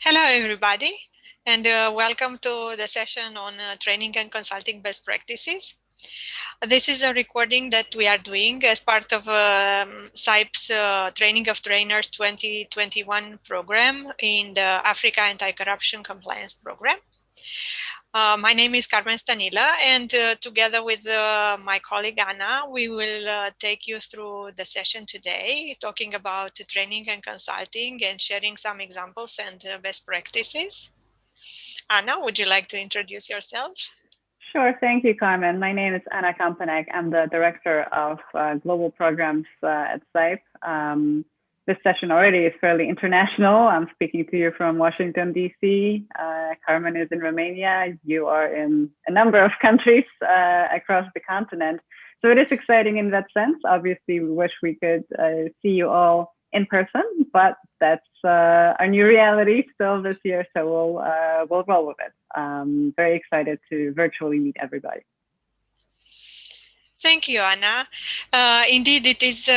Hello, everybody, and welcome to the session on training and consulting best practices. This is a recording that we are doing as part of SIPE's Training of Trainers 2021 program in the Africa Anti-Corruption Compliance Program. My name is Carmen Stanila, and together with my colleague Anna, we will take you through the session today, talking about training and consulting and sharing some examples and best practices. Anna, would you like to introduce yourself? Sure, thank you, Carmen. My name is Anna Kampenek. I'm the Director of Global Programs at SIPE. This session already is fairly international. I'm speaking to you from Washington, D.C. Carmen is in Romania. You are in a number of countries across the continent. So it is exciting in that sense. Obviously, we wish we could see you all in person, but that's our new reality still this year. So we'll roll with it. Very excited to virtually meet everybody. Thank you, Anna. Indeed, it is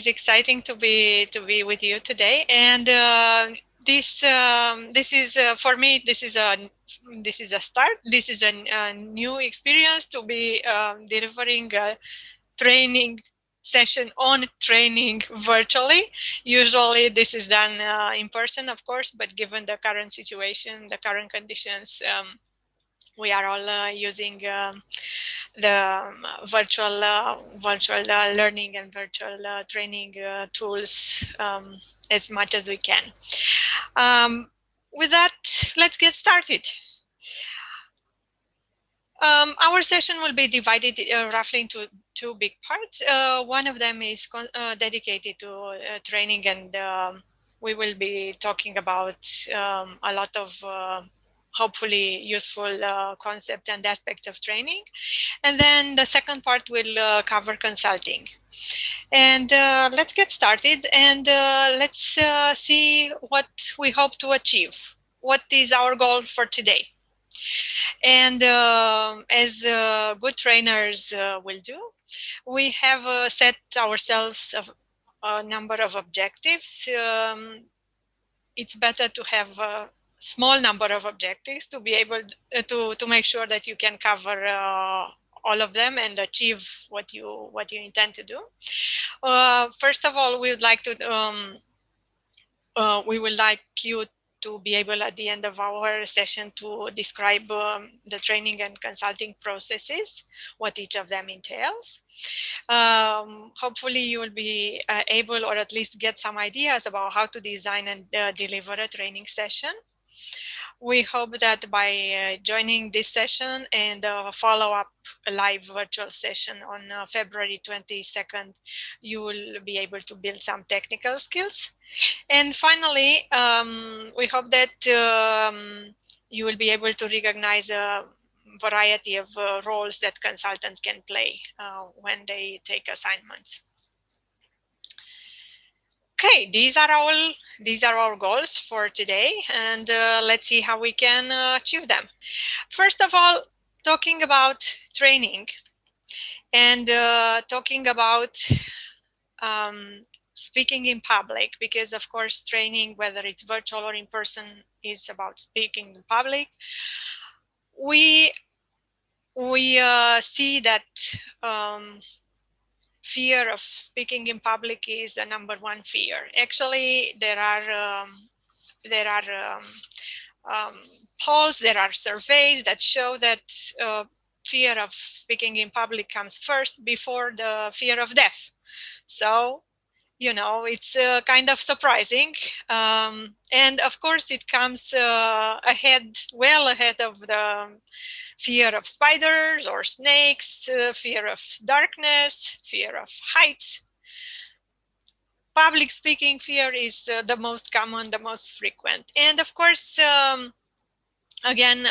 exciting to be with you today, and this is for me. This is a start. This is a new experience to be delivering a training session on training virtually. Usually this is done in person, of course, but given the current situation, the current conditions, we are all using the virtual learning and virtual training tools as much as we can. With that, let's get started. Our session will be divided roughly into two big parts. One of them is dedicated to training, and we will be talking about a lot of hopefully useful concepts and aspects of training. And then the second part will cover consulting. And let's get started, and let's see what we hope to achieve. What is our goal for today? And as good trainers will do, we have set ourselves a number of objectives. It's better to have a small number of objectives to be able to make sure that you can cover all of them and achieve what you intend to do. First of all, we would like you to be able at the end of our session to describe the training and consulting processes, what each of them entails. Hopefully you will be able, or at least get some ideas about how to design and deliver a training session. We hope that by joining this session and follow-up live virtual session on February 22nd, you will be able to build some technical skills. And finally, we hope that you will be able to recognize a variety of roles that consultants can play when they take assignments. Okay, these are our goals for today, and let's see how we can achieve them. First of all, talking about training and talking about speaking in public, because of course training, whether it's virtual or in person, is about speaking in public. We see that fear of speaking in public is the number one fear. Actually, there are polls, there are surveys that show that fear of speaking in public comes first before the fear of death. So, you know, it's kind of surprising. And of course, it comes well ahead of the fear of spiders or snakes, fear of darkness, fear of heights. Public speaking fear is the most common, the most frequent. And of course, again,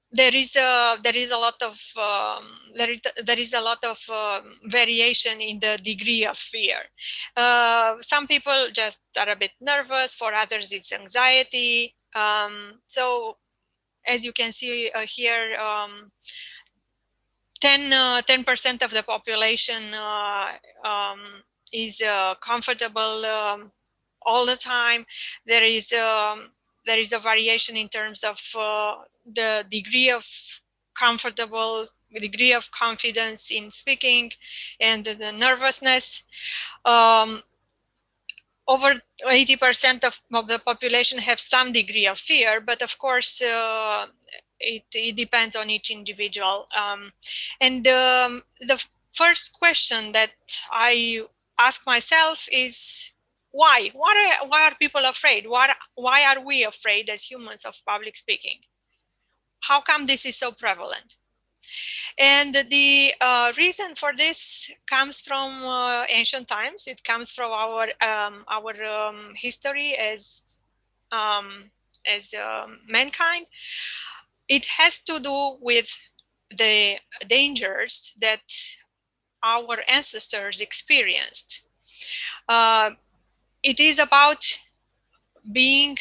there is a lot of variation in the degree of fear. Some people just are a bit nervous. For others, it's anxiety. So, as you can see here, 10% of the population is comfortable all the time. There is a variation in terms of the degree of degree of confidence in speaking and the nervousness. Over 80% of the population have some degree of fear, but of course it depends on each individual. The first question that I ask myself is why? Why are people afraid? Why are we afraid as humans of public speaking? How come this is so prevalent? And the reason for this comes from ancient times. It comes from our history as mankind. It has to do with the dangers that our ancestors experienced. It is about being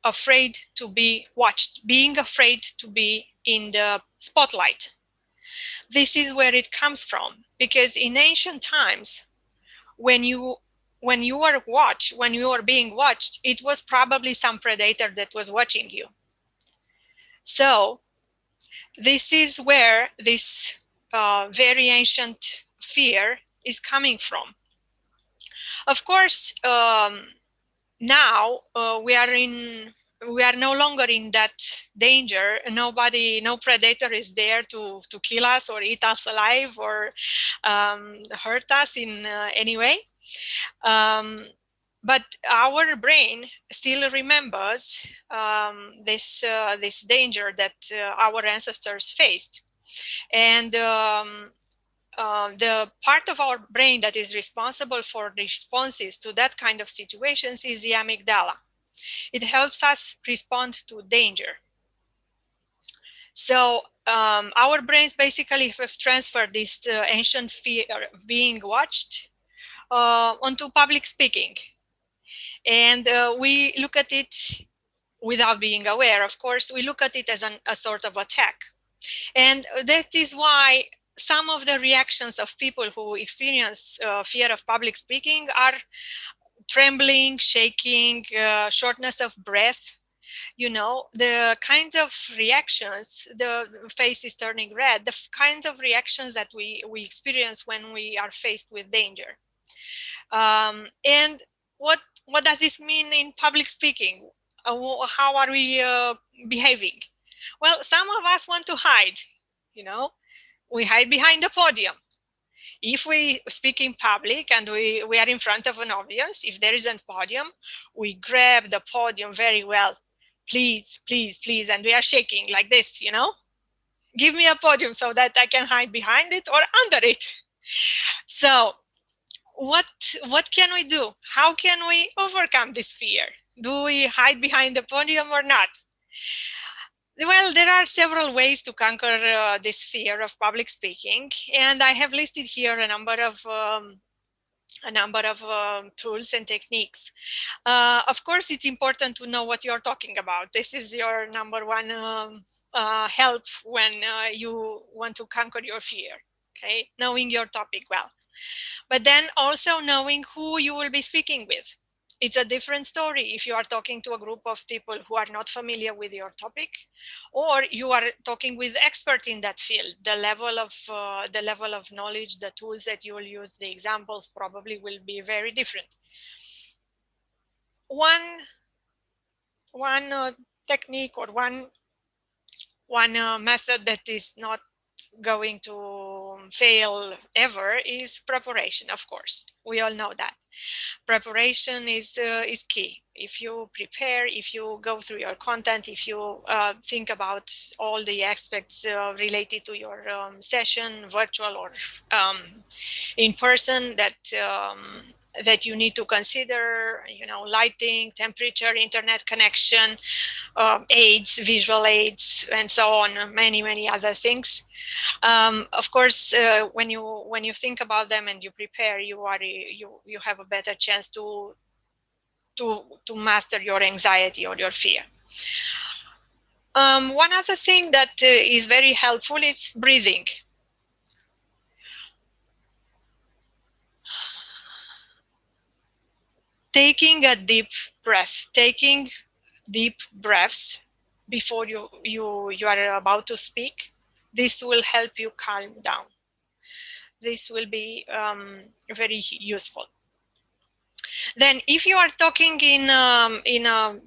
afraid to be watched, being afraid to be in the spotlight. This is where it comes from, because in ancient times, when you were being watched, it was probably some predator that was watching you. So this is where this very ancient fear is coming from. Of course, now we are no longer in that danger. No predator is there to kill us or eat us alive or hurt us in any way. But our brain still remembers this danger that our ancestors faced. And the part of our brain that is responsible for responses to that kind of situations is the amygdala. It helps us respond to danger. So our brains basically have transferred this ancient fear of being watched onto public speaking. And we look at it without being aware. Of course, we look at it as a sort of attack. And that is why some of the reactions of people who experience fear of public speaking are trembling, shaking, shortness of breath. You know, the kinds of reactions, the face is turning red, the kinds of reactions that we experience when we are faced with danger. And what does this mean in public speaking? How are we behaving? Well, some of us want to hide, you know, we hide behind the podium. If we speak in public and we are in front of an audience, if there is a podium, we grab the podium very well. Please, please, please. And we are shaking like this, you know, give me a podium so that I can hide behind it or under it. So what can we do? How can we overcome this fear? Do we hide behind the podium or not? Well, there are several ways to conquer this fear of public speaking, and I have listed here a number of tools and techniques. Of course, it's important to know what you're talking about. This is your number one help when you want to conquer your fear. Okay, knowing your topic well, but then also knowing who you will be speaking with. It's a different story if you are talking to a group of people who are not familiar with your topic, or you are talking with experts in that field. The level of knowledge, the tools that you will use, the examples probably will be very different. One technique or one method that is not going to fail ever is preparation. Of course, we all know that preparation is key. If you prepare, if you go through your content, if you think about all the aspects related to your session, virtual or in person, that you need to consider, you know, lighting, temperature, internet connection, aids, visual aids, and so on, many other things. Of course, when you think about them and you prepare, you have a better chance to master your anxiety or your fear. One other thing that is very helpful is breathing. taking a deep breath, taking deep breaths before you are about to speak. This will help you calm down. This will be very useful. Then, if you are talking in an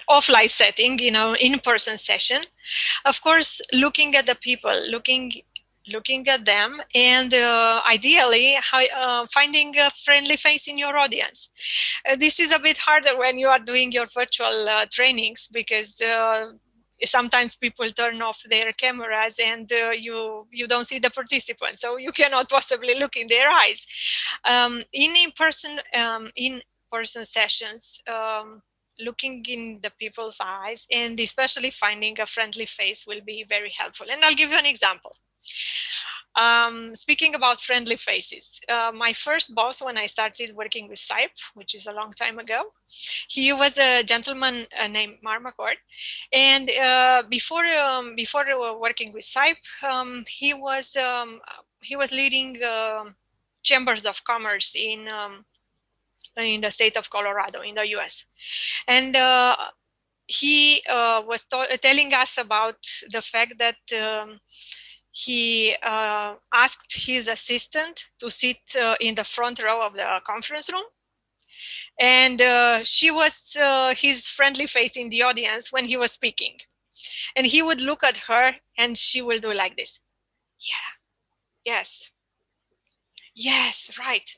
offline setting, in-person session, of course, looking at the people, looking at them, and ideally finding a friendly face in your audience. This is a bit harder when you are doing your virtual trainings, because sometimes people turn off their cameras and you don't see the participants, so you cannot possibly look in their eyes. In-person sessions, looking in the people's eyes and especially finding a friendly face will be very helpful. And I'll give you an example. Speaking about friendly faces, my first boss when I started working with SIPE, which is a long time ago, he was a gentleman named Mark McCord. And before working with SIPE, he was leading chambers of commerce in the state of Colorado in the US. And he was telling us about the fact that he asked his assistant to sit in the front row of the conference room. And she was his friendly face in the audience when he was speaking. And he would look at her and she will do like this. Yeah, yes, yes, right.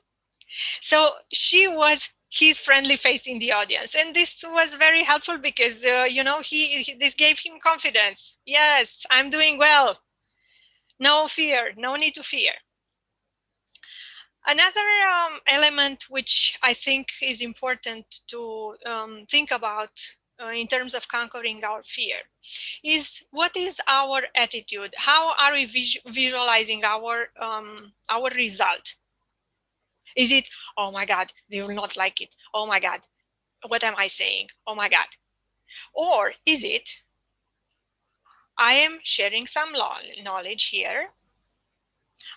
So she was his friendly face in the audience, and this was very helpful because this gave him confidence. Yes, I'm doing well. No fear, no need to fear. Another element which I think is important to think about in terms of conquering our fear is, what is our attitude? How are we visualizing our result? Is it, oh my God, they will not like it. Oh my God, what am I saying? Oh my God. Or is it, I am sharing some knowledge here.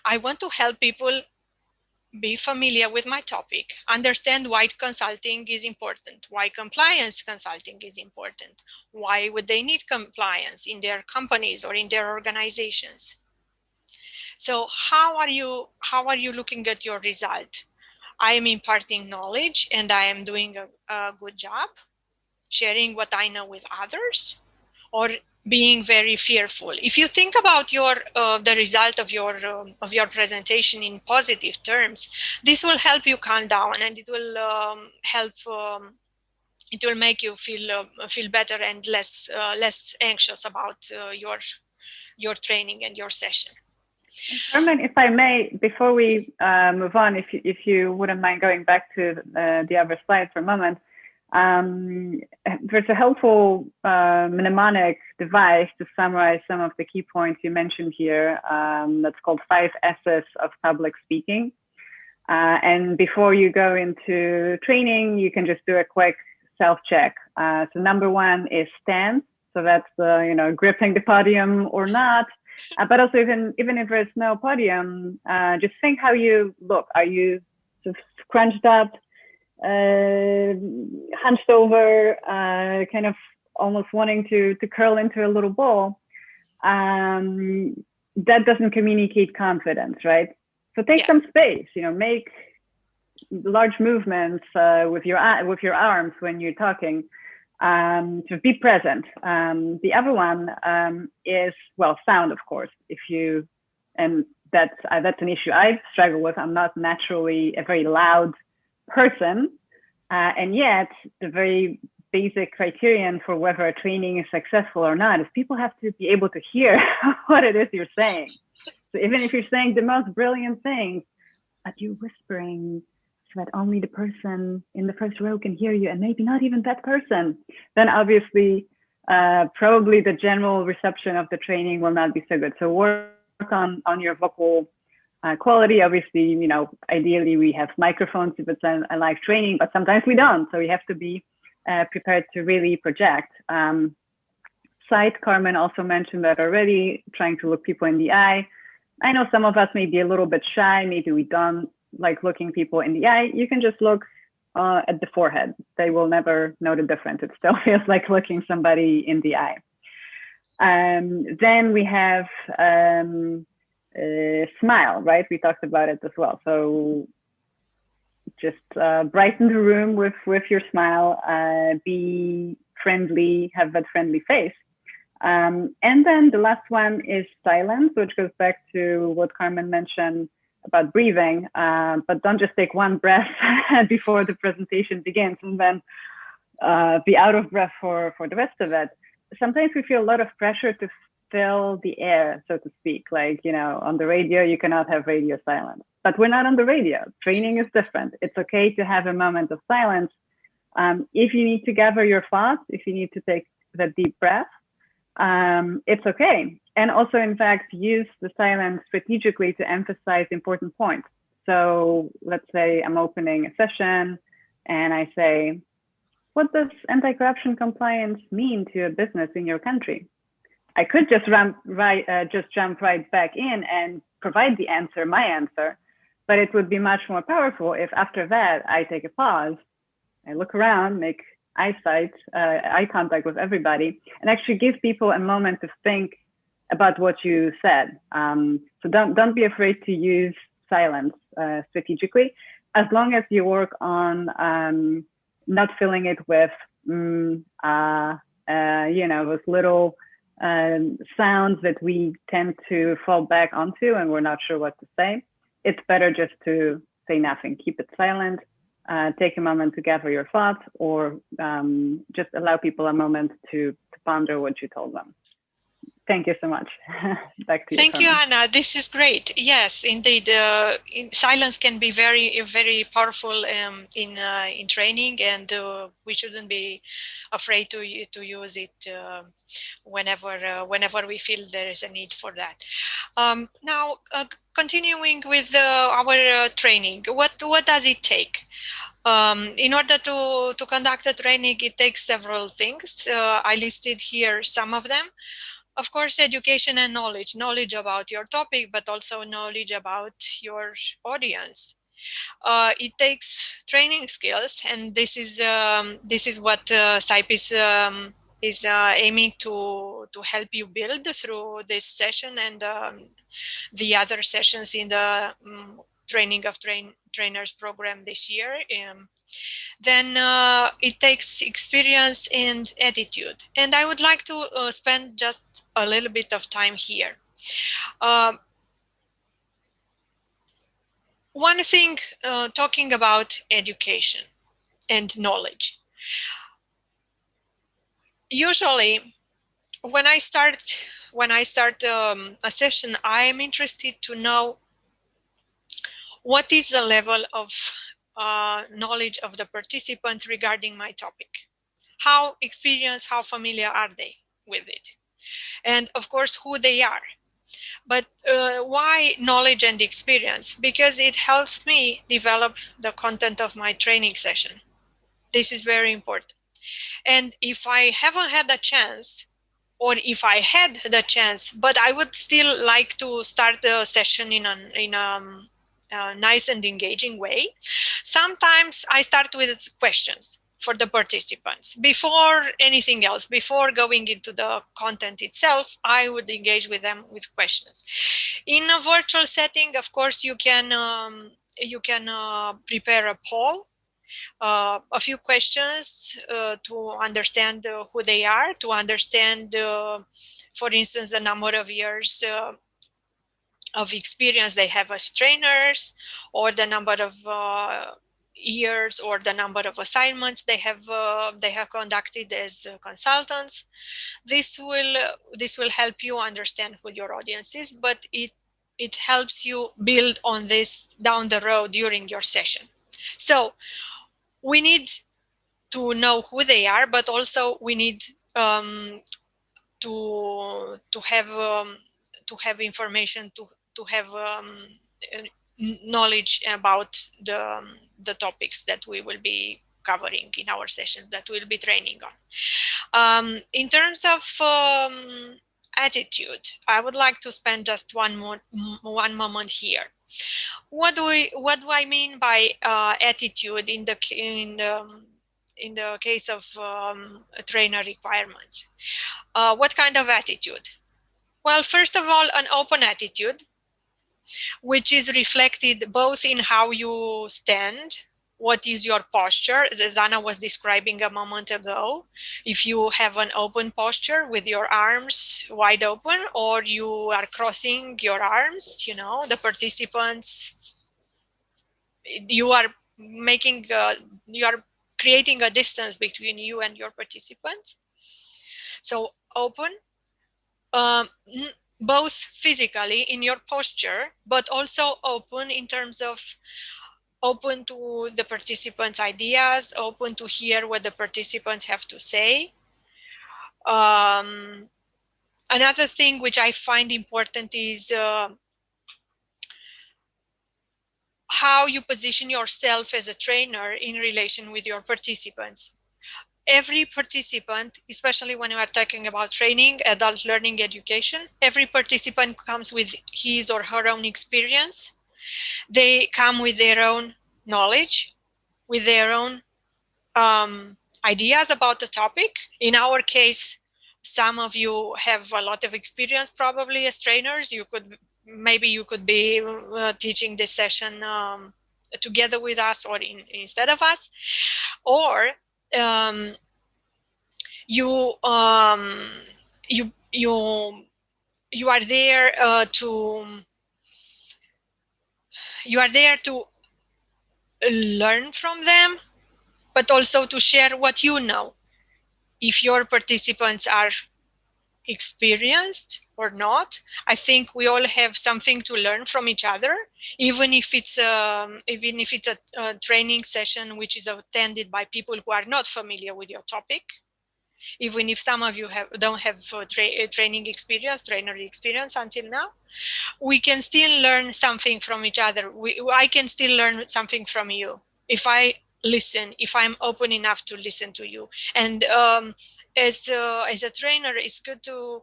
I want to help people be familiar with my topic, understand why consulting is important, why compliance consulting is important, why would they need compliance in their companies or in their organizations. So how are you looking at your result? I am imparting knowledge and I am doing a good job sharing what I know with others, or being very fearful. If you think about the result of your presentation in positive terms, this will help you calm down, and it will help. It will make you feel better and less anxious about your training and your session. Carmen, if I may, before we move on, if you wouldn't mind going back to the other slide for a moment. There's a helpful mnemonic device to summarize some of the key points you mentioned here. That's called 5 S's of public speaking. And before you go into training, you can just do a quick self-check. So number 1 is stance. So that's gripping the podium or not. But also even if there's no podium, just think how you look. Are you sort of scrunched up, hunched over, kind of almost wanting to curl into a little ball? That doesn't communicate confidence, right? So take some space, make large movements with your arms when you're talking, to be present. The other one is, sound, of course. And that's an issue I struggle with. I'm not naturally a very loud person, and yet the very basic criterion for whether a training is successful or not is people have to be able to hear what it is you're saying. So even if you're saying the most brilliant things, but you're whispering so that only the person in the first row can hear you, and maybe not even that person, then obviously probably the general reception of the training will not be so good. So work on your vocal quality. Obviously, ideally we have microphones if it's a live training, but sometimes we don't. So we have to be prepared to really project. Sight, Carmen also mentioned that already, trying to look people in the eye. I know some of us may be a little bit shy. Maybe we don't like looking people in the eye, you can just look at the forehead. They will never know the difference. It still feels like looking somebody in the eye. Then we have smile, right? We talked about it as well. So just brighten the room with your smile, be friendly, have that friendly face. And then the last one is silence, which goes back to what Carmen mentioned about breathing, but don't just take one breath before the presentation begins and then be out of breath for the rest of it. Sometimes we feel a lot of pressure to fill the air, so to speak. Like, you know, on the radio, you cannot have radio silence, but we're not on the radio. Training is different. It's okay to have a moment of silence. If you need to gather your thoughts, if you need to take that deep breath, it's okay. And also, in fact, use the silence strategically to emphasize important points. So let's say I'm opening a session and I say, what does anti-corruption compliance mean to a business in your country? I could just jump right back in and provide the answer, my answer, but it would be much more powerful if after that I take a pause, I look around, make eye contact with everybody, and actually give people a moment to think about what you said. So don't be afraid to use silence strategically, as long as you work on not filling it with you know, those little sounds that we tend to fall back onto and we're not sure what to say. It's better just to say nothing, keep it silent. Take a moment to gather your thoughts, or just allow people a moment to ponder what you told them. Thank you so much. Back to you. Thank you, Anna. This is great. Yes, indeed. Silence can be very, very powerful in training, and we shouldn't be afraid to use it whenever we feel there is a need for that. Now, continuing with our training, what does it take? In order to conduct a training, it takes several things. I listed here some of them. Of course, education and knowledge about your topic, but also knowledge about your audience. It takes training skills, and this is what SIPE is aiming to help you build through this session and the other sessions in the training of trainers program this year. Then it takes experience and attitude. And I would like to spend just a little bit of time here. One thing, talking about education and knowledge. Usually, when I start a session, I am interested to know what is the level of knowledge of the participants regarding my topic. How experienced, how familiar are they with it? And of course, who they are. But why knowledge and experience? Because it helps me develop the content of my training session. This is very important. And if I haven't had a chance, or if I had the chance, but I would still like to start the session in a nice and engaging way, sometimes I start with questions for the participants. Before anything else, before going into the content itself, I would engage with them with questions. In a virtual setting, of course, you can prepare a poll, a few questions to understand who they are, to understand, for instance, the number of years of experience they have as trainers, or the number of years or the number of assignments they have conducted as consultants. This will help you understand who your audience is, but it helps you build on this down the road during your session. So we need to know who they are, but also we need to have information, to have knowledge about the topics that we will be covering in our sessions, that we'll be training on. In terms of attitude, I would like to spend just one moment here. What do I mean by attitude in the case of trainer requirements? What kind of attitude? Well, first of all, an open attitude, which is reflected both in how you stand, what is your posture, as Anna was describing a moment ago. If you have an open posture with your arms wide open, or you are crossing your arms, you know, the participants, you are making, you are creating a distance between you and your participants. So open, both physically in your posture, but also open in terms of open to the participants' ideas, open to hear what the participants have to say. Another thing which I find important is how you position yourself as a trainer in relation with your participants. Every participant, especially when we are talking about training, adult learning education, every participant comes with his or her own experience. They come with their own knowledge, with their own ideas about the topic. In our case, some of you have a lot of experience probably as trainers. Maybe you could be teaching this session together with us or instead of us, or you are there to learn from them, but also to share what you know. If your participants are experienced or not, I think we all have something to learn from each other, even if it's a training session which is attended by people who are not familiar with your topic. Even if some of you don't have training experience, trainer experience until now, we can still learn something from each other. I can still learn something from you if I listen, if I'm open enough to listen to you. And as a trainer, it's good to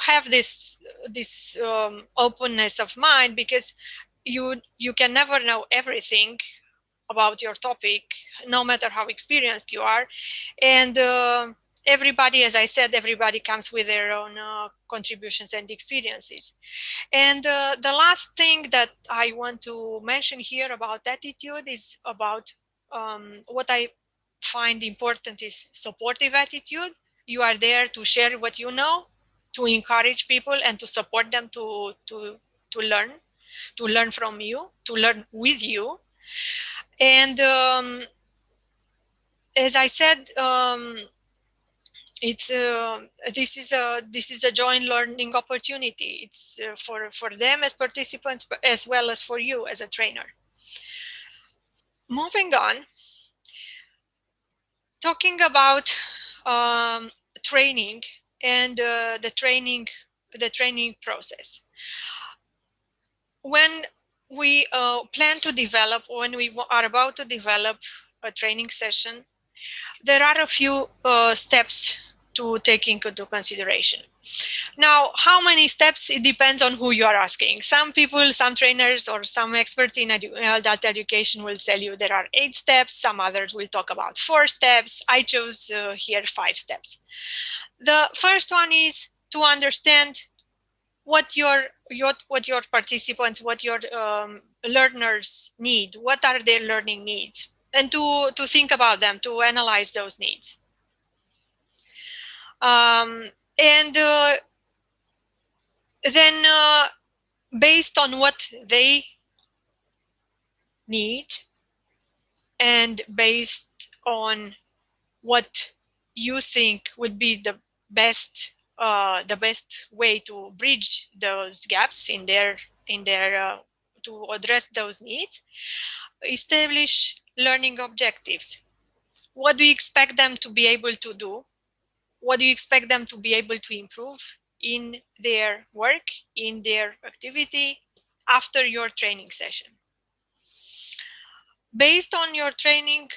have this openness of mind, because you can never know everything about your topic, no matter how experienced you are. And everybody, as I said, everybody comes with their own contributions and experiences. And the last thing that I want to mention here about attitude is about what I find important is supportive attitude. You are there to share what you know, to encourage people and to support them to learn from you, to learn with you. And as I said, it's this is a joint learning opportunity. It's for them as participants, but as well as for you as a trainer. Moving on, talking about training and the training process. When we plan to develop, when we are about to develop a training session, there are a few steps to take into consideration. Now, how many steps? It depends on who you are asking. Some people, some trainers or some experts in adult education will tell you there are 8 steps. Some others will talk about 4 steps. I chose here 5 steps. The first one is to understand what your participants, what your learners need. What are their learning needs? And to think about them, to analyze those needs. And then based on what they need and based on what you think would be the best way to bridge those gaps in their to address those needs, establish learning objectives. What do you expect them to be able to do? What do you expect them to be able to improve in their work, in their activity after your training session? Based on your training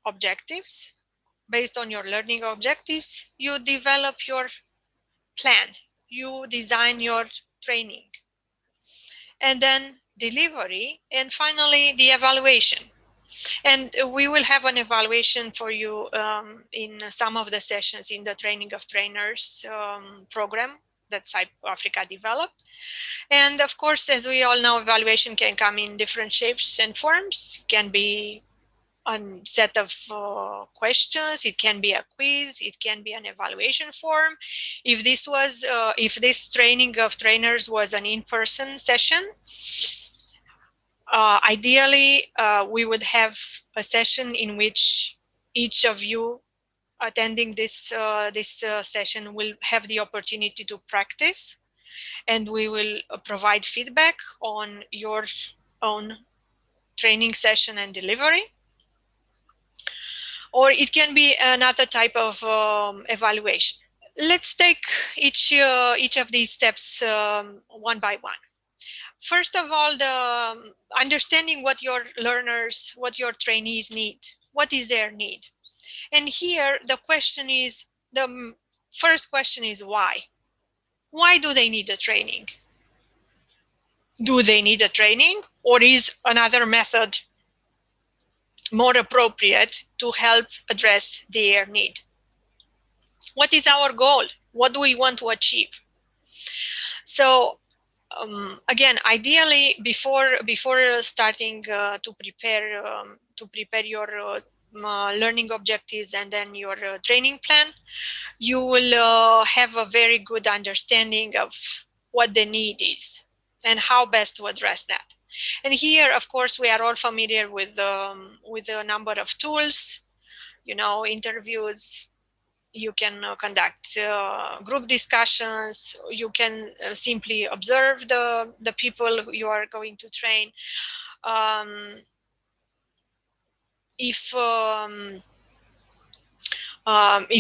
objectives, based on your learning objectives, you develop your plan, you design your training, and then delivery, and finally the evaluation. And we will have an evaluation for you in some of the sessions in the Training of Trainers program that SAIP Africa developed. And of course, as we all know, evaluation can come in different shapes and forms. It can be a set of questions, it can be a quiz, it can be an evaluation form. If this Training of Trainers was an in-person session, ideally, we would have a session in which each of you attending this session will have the opportunity to practice, and we will provide feedback on your own training session and delivery. Or it can be another type of evaluation. Let's take each of these steps one by one. First of all, the understanding what your learners, what your trainees need. What is their need? And here the first question is why? Why do they need a training? Do they need a training, or is another method more appropriate to help address their need? What is our goal? What do we want to achieve? So again, ideally, before starting to prepare your learning objectives and then your training plan, you will have a very good understanding of what the need is and how best to address that. And here, of course, we are all familiar with a number of tools, interviews. You can conduct group discussions. You can simply observe the people you are going to train. If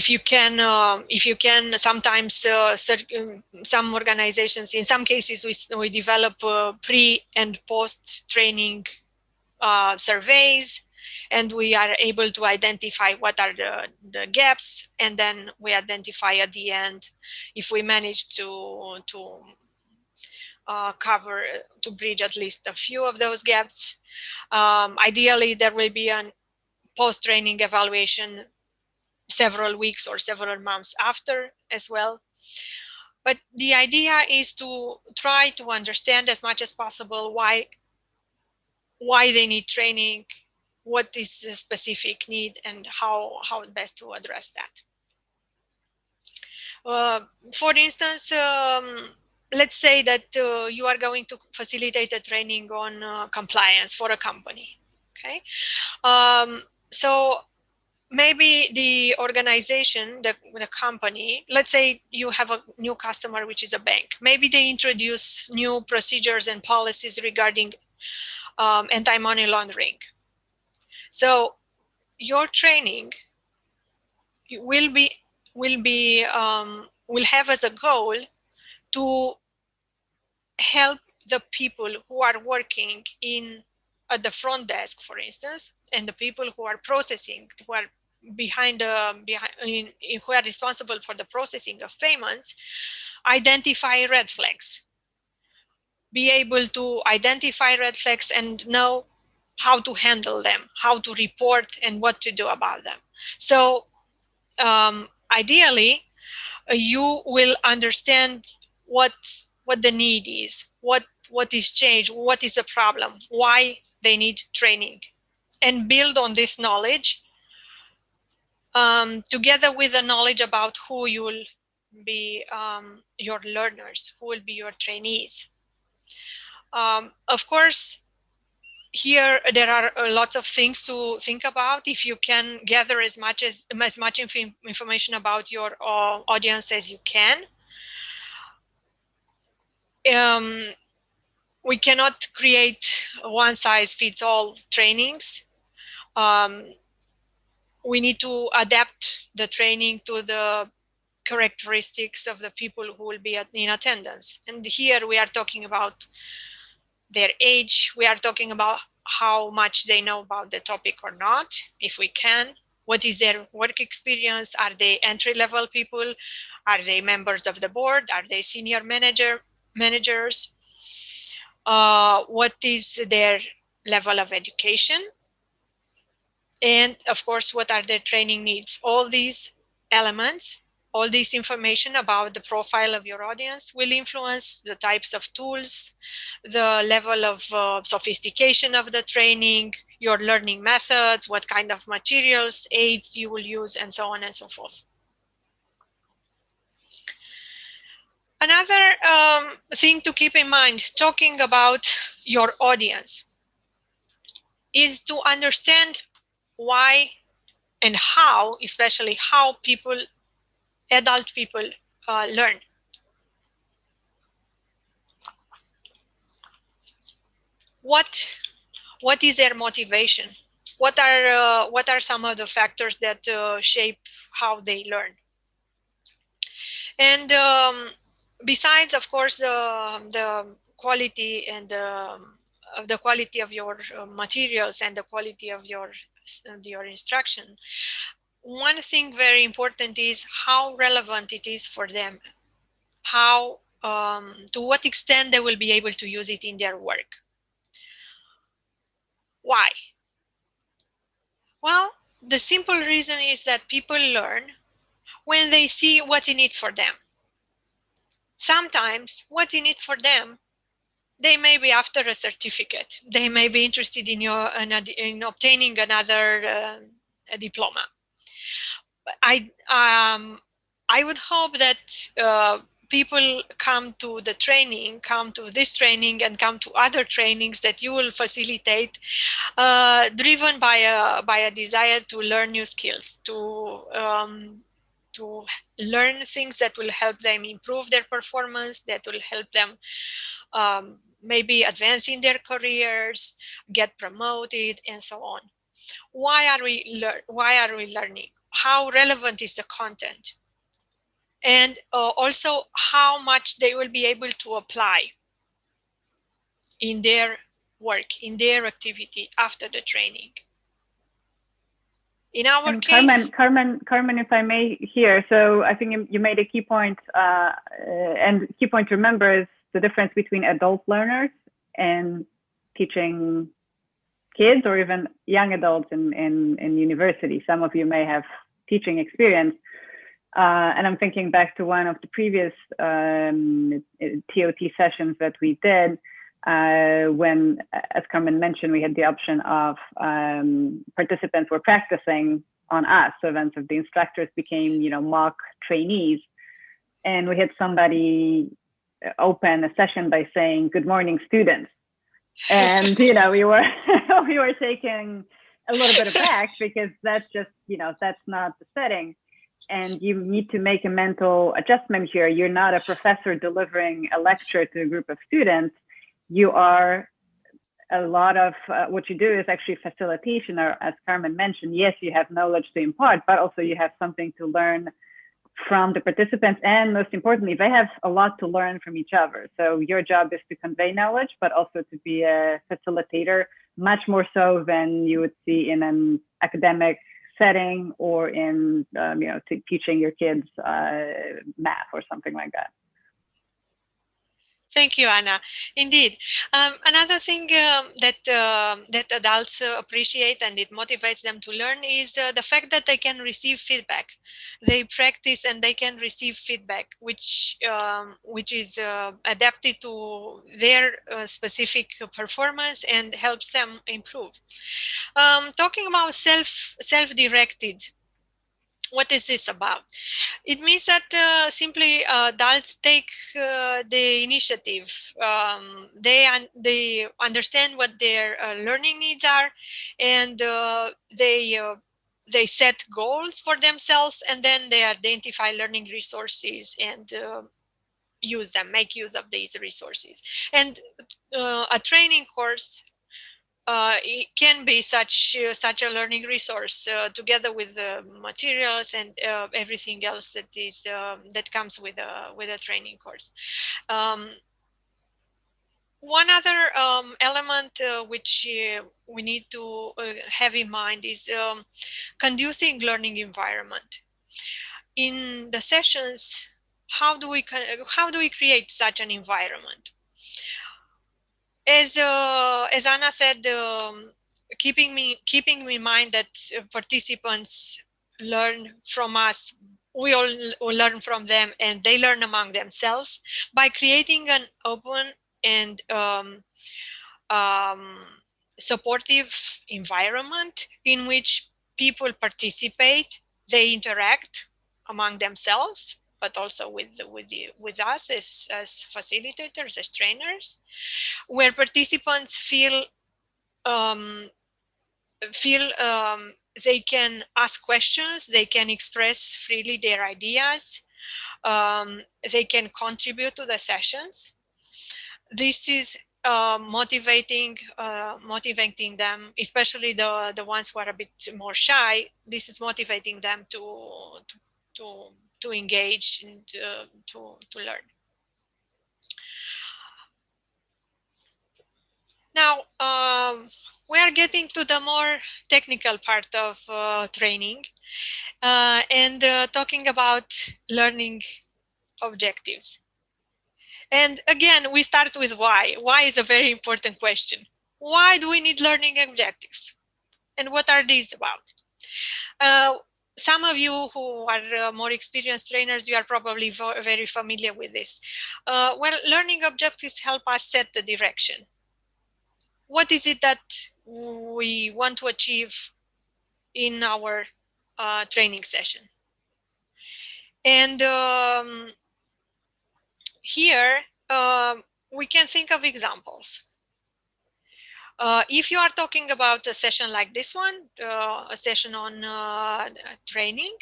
you can, sometimes some organizations, in some cases, we develop pre and post training surveys, and we are able to identify what are the gaps, and then we identify at the end if we manage to bridge at least a few of those gaps. Ideally, there will be a post-training evaluation several weeks or several months after as well. But the idea is to try to understand as much as possible why they need training, what is the specific need, and how best to address that. For instance, let's say that you are going to facilitate a training on compliance for a company. Okay, so maybe the organization, the company, let's say you have a new customer, which is a bank. Maybe they introduce new procedures and policies regarding anti-money laundering. So your training will have as a goal to help the people who are working at the front desk, for instance, and the people who are processing, who are who are responsible for the processing of payments, identify red flags. Be able to identify red flags and know how to handle them, how to report, and what to do about them. So ideally, you will understand what the need is, what is changed, what is the problem, why they need training, and build on this knowledge together with the knowledge about who you will be, your learners, who will be your trainees. Of course, here there are lots of things to think about. If you can gather as much information about your audience as you can. We cannot create one-size-fits-all trainings. We need to adapt the training to the characteristics of the people who will be in attendance. And here we are talking about their age. We are talking about how much they know about the topic or not, if we can. What is their work experience? Are they entry-level people? Are they members of the board? Are they senior managers? What is their level of education? And of course, what are their training needs? All these elements, all this information about the profile of your audience will influence the types of tools, the level of sophistication of the training, your learning methods, what kind of materials, aids you will use, and so on and so forth. Another thing to keep in mind, talking about your audience, is to understand why and how, especially how adult people learn. What is their motivation? What are some of the factors that shape how they learn? And besides, of course, the quality and the quality of your materials and the quality of your instruction, one thing very important is how relevant it is for them. How to what extent they will be able to use it in their work. Why? Well, the simple reason is that people learn when they see what's in it for them. Sometimes what's in it for them, they may be after a certificate. They may be interested in obtaining another diploma. I would hope that people come to this training and come to other trainings that you will facilitate, driven by a desire to learn new skills, to learn things that will help them improve their performance, that will help them maybe advance in their careers, get promoted, and so on. Why are we learning? How relevant is the content? And also how much they will be able to apply in their work, in their activity after the training. In our case, Carmen, if I may here, so I think you made a key point, and key point to remember is the difference between adult learners and teaching kids or even young adults in university. Some of you may have teaching experience. And I'm thinking back to one of the previous TOT sessions that we did, when, as Carmen mentioned, we had the option of participants were practicing on us. So events of the instructors became, mock trainees. And we had somebody open a session by saying, "Good morning, students." And, we were we were taking a little bit aback because that's just, that's not the setting. And you need to make a mental adjustment here. You're not a professor delivering a lecture to a group of students. You are, a lot of what you do is actually facilitation, or as Carmen mentioned, yes, you have knowledge to impart, but also you have something to learn from the participants. And most importantly, they have a lot to learn from each other. So your job is to convey knowledge, but also to be a facilitator, much more so than you would see in an academic setting or in, teaching your kids math or something like that. Thank you, Anna. Indeed. Another thing that adults appreciate and it motivates them to learn is the fact that they can receive feedback. They practice and they can receive feedback, which is adapted to their specific performance and helps them improve. Talking about self-directed, what is this about? It means that simply adults take the initiative. They understand what their learning needs are, and they set goals for themselves, and then they identify learning resources and use them, make use of these resources. And a training course it can be such a learning resource together with the materials and everything else that comes with a training course. One other element which we need to have in mind is conducing learning environment. In the sessions, how do we create such an environment? As Anna said, keeping in mind that participants learn from us, we all learn from them, and they learn among themselves by creating an open and supportive environment in which people participate, they interact among themselves, but also with us as facilitators, as trainers, where participants um, feel they can ask questions, they can express freely their ideas, they can contribute to the sessions. This is motivating them, especially the ones who are a bit more shy. This is motivating them to engage and to learn. Now, we are getting to the more technical part of training and talking about learning objectives. And again, we start with why. Why is a very important question. Why do we need learning objectives? And what are these about? Some of you who are more experienced trainers, you are probably very familiar with this. Well, learning objectives help us set the direction. What is it that we want to achieve in our training session? And here we can think of examples. If you are talking about a session like this one, a session on training,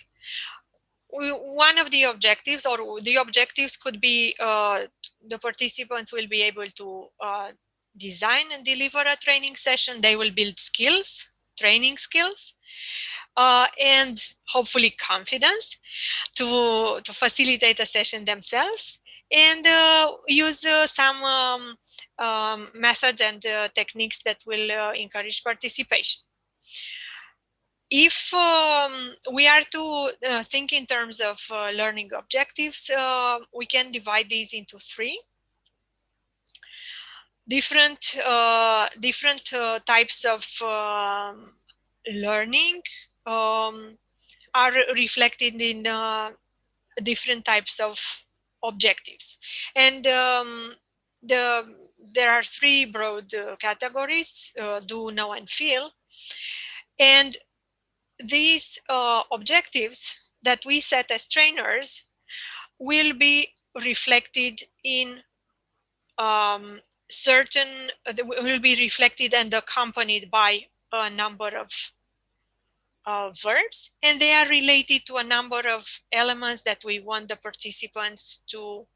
one of the objectives, or the objectives could be the participants will be able to design and deliver a training session. They will build skills, training skills, and hopefully confidence to facilitate a session themselves, and use some methods and techniques that will encourage participation. If we are to think in terms of learning objectives, we can divide these into three different types of learning are reflected in different types of objectives. And there are three broad categories: do, know, and feel. And these objectives that we set as trainers will be reflected in will be reflected and accompanied by a number of verbs, and they are related to a number of elements that we want the participants to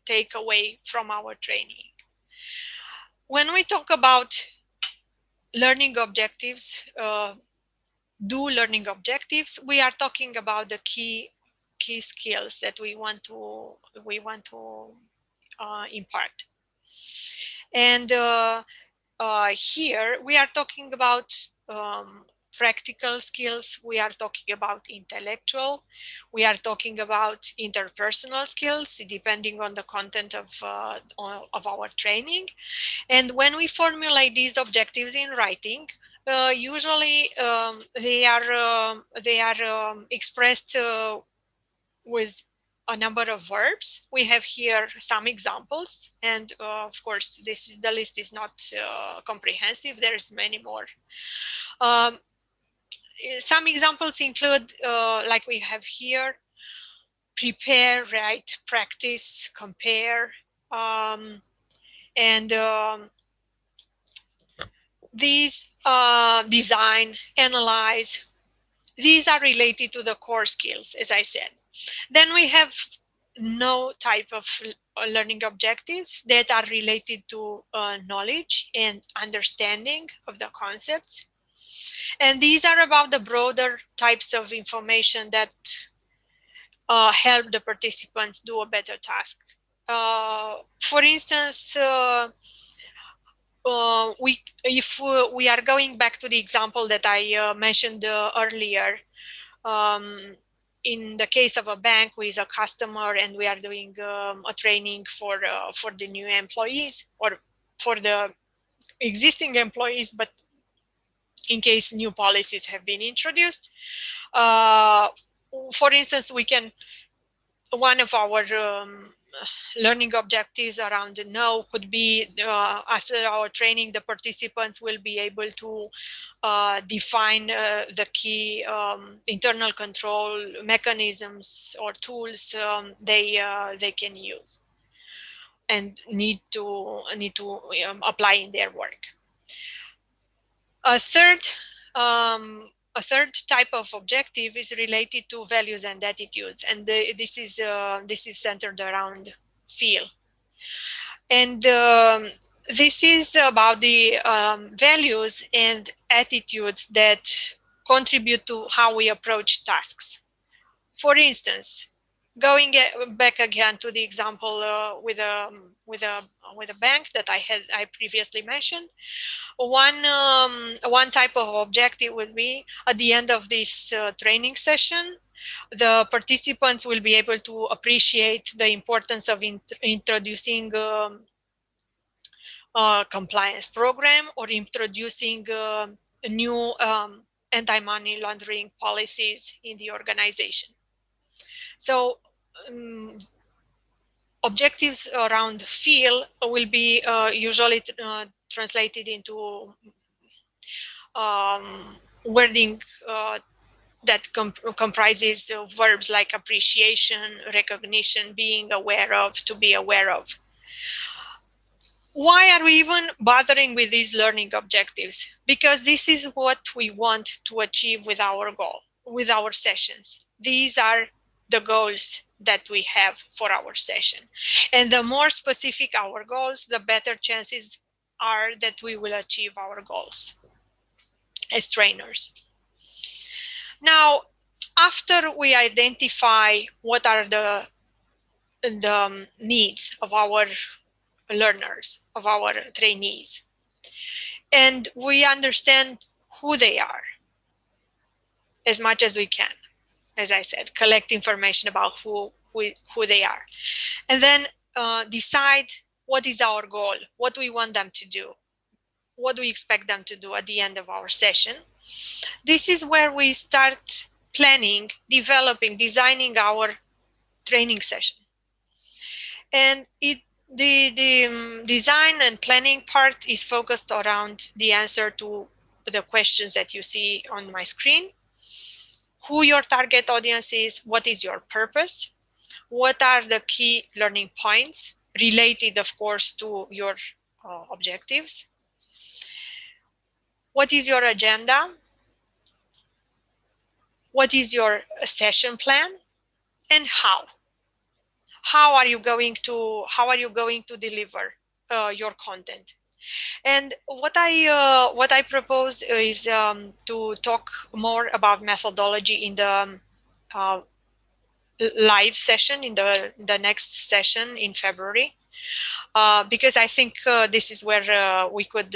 take away from our training. When we talk about learning objectives, do learning objectives, we are talking about the key skills that we want to impart. And here we are talking about practical skills, we are talking about intellectual, we are talking about interpersonal skills, depending on the content of our training. And when we formulate these objectives in writing, usually they are expressed with a number of verbs. We have here some examples, and of course the list is not comprehensive. There's many more. Some examples include, like we have here: prepare, write, practice, compare, and these design, analyze. These are related to the core skills, as I said. Then we have no type of learning objectives that are related to knowledge and understanding of the concepts. And these are about the broader types of information that help the participants do a better task. For instance, if we are going back to the example that I mentioned earlier, in the case of a bank who is a customer and we are doing a training for the new employees or for the existing employees, but in case new policies have been introduced. For instance, one of our learning objectives around know could be after our training, the participants will be able to define the key internal control mechanisms or tools they can use and need to apply in their work. A third type of objective is related to values and attitudes, and this is centered around feel. And this is about the values and attitudes that contribute to how we approach tasks. For instance, going back again to the example with a bank that I previously mentioned, one type of objective would be at the end of this training session, the participants will be able to appreciate the importance of introducing a compliance program or introducing new anti-money laundering policies in the organization. So objectives around feel will be usually translated into wording that comprises verbs like appreciation, recognition, being aware of, to be aware of. Why are we even bothering with these learning objectives? Because this is what we want to achieve with our goal, with our sessions. These are the goals that we have for our session. And the more specific our goals, the better chances are that we will achieve our goals as trainers. Now, after we identify what are the needs of our learners, of our trainees, and we understand who they are as much as we can, as I said, collect information about who they are, and then decide what is our goal, what do we want them to do, what do we expect them to do at the end of our session. This is where we start planning, developing, designing our training session. And the design and planning part is focused around the answer to the questions that you see on my screen. Who your target audience is, what is your purpose, what are the key learning points related, of course, to your objectives, what is your agenda, what is your session plan, and how are you going to deliver your content. And what I propose is to talk more about methodology in the live session, in the next session in February, because I think this is where we could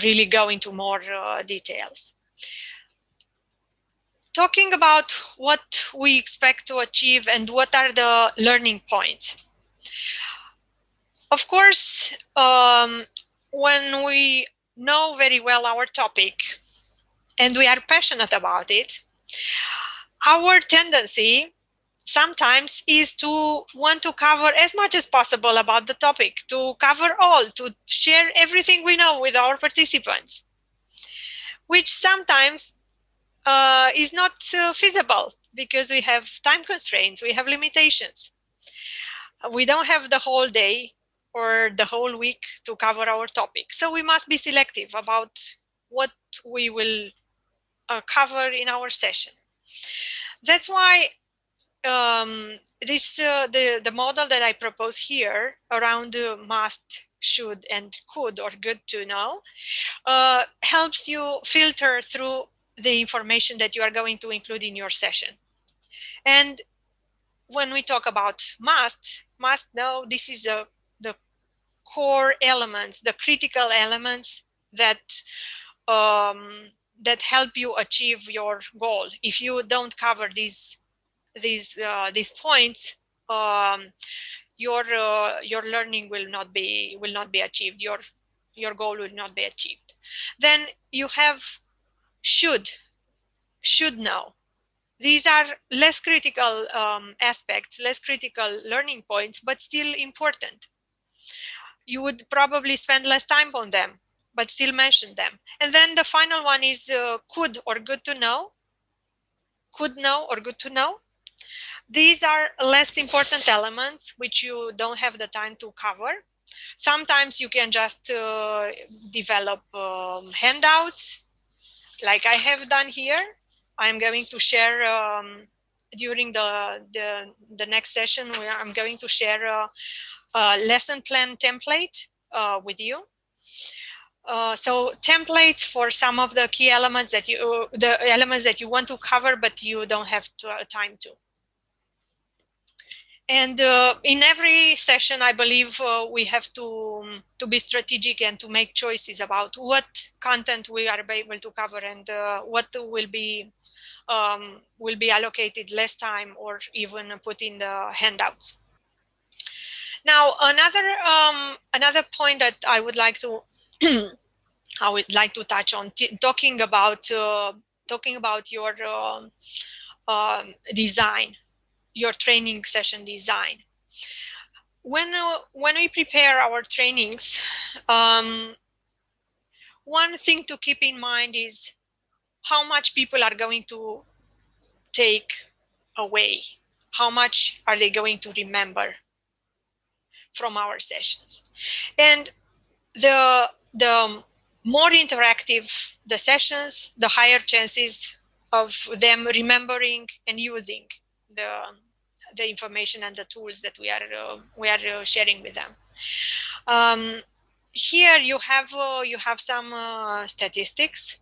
really go into more details. Talking about what we expect to achieve and what are the learning points. Of course, when we know very well our topic and we are passionate about it, our tendency sometimes is to want to cover as much as possible about the topic, to cover all, to share everything we know with our participants, which sometimes is not feasible because we have time constraints, we have limitations. We don't have the whole day or the whole week to cover our topic. So we must be selective about what we will cover in our session. That's why the model that I propose here around must, should, and could, or good to know, helps you filter through the information that you are going to include in your session. And when we talk about must know, this is the core elements, the critical elements that that help you achieve your goal. If you don't cover these points, your learning will not be achieved. Your goal will not be achieved. Then you have should know. These are less critical aspects, less critical learning points, but still important. You would probably spend less time on them, but still mention them. And then the final one is could or good to know. Could know or good to know. These are less important elements which you don't have the time to cover. Sometimes you can just develop handouts like I have done here. I'm going to share during the next session where I'm going to share a lesson plan template with you. So templates for some of the key elements that you want to cover, but you don't have time to. And in every session, I believe we have to be strategic and to make choices about what content we are able to cover and what will be allocated less time or even put in the handouts. Now, another point that I would like to touch on, talking about your design, your training session design. When we prepare our trainings, one thing to keep in mind is how much people are going to take away. How much are they going to remember from our sessions? And the more interactive the sessions, the higher chances of them remembering and using the information and the tools that we are sharing with them. Here you have some statistics,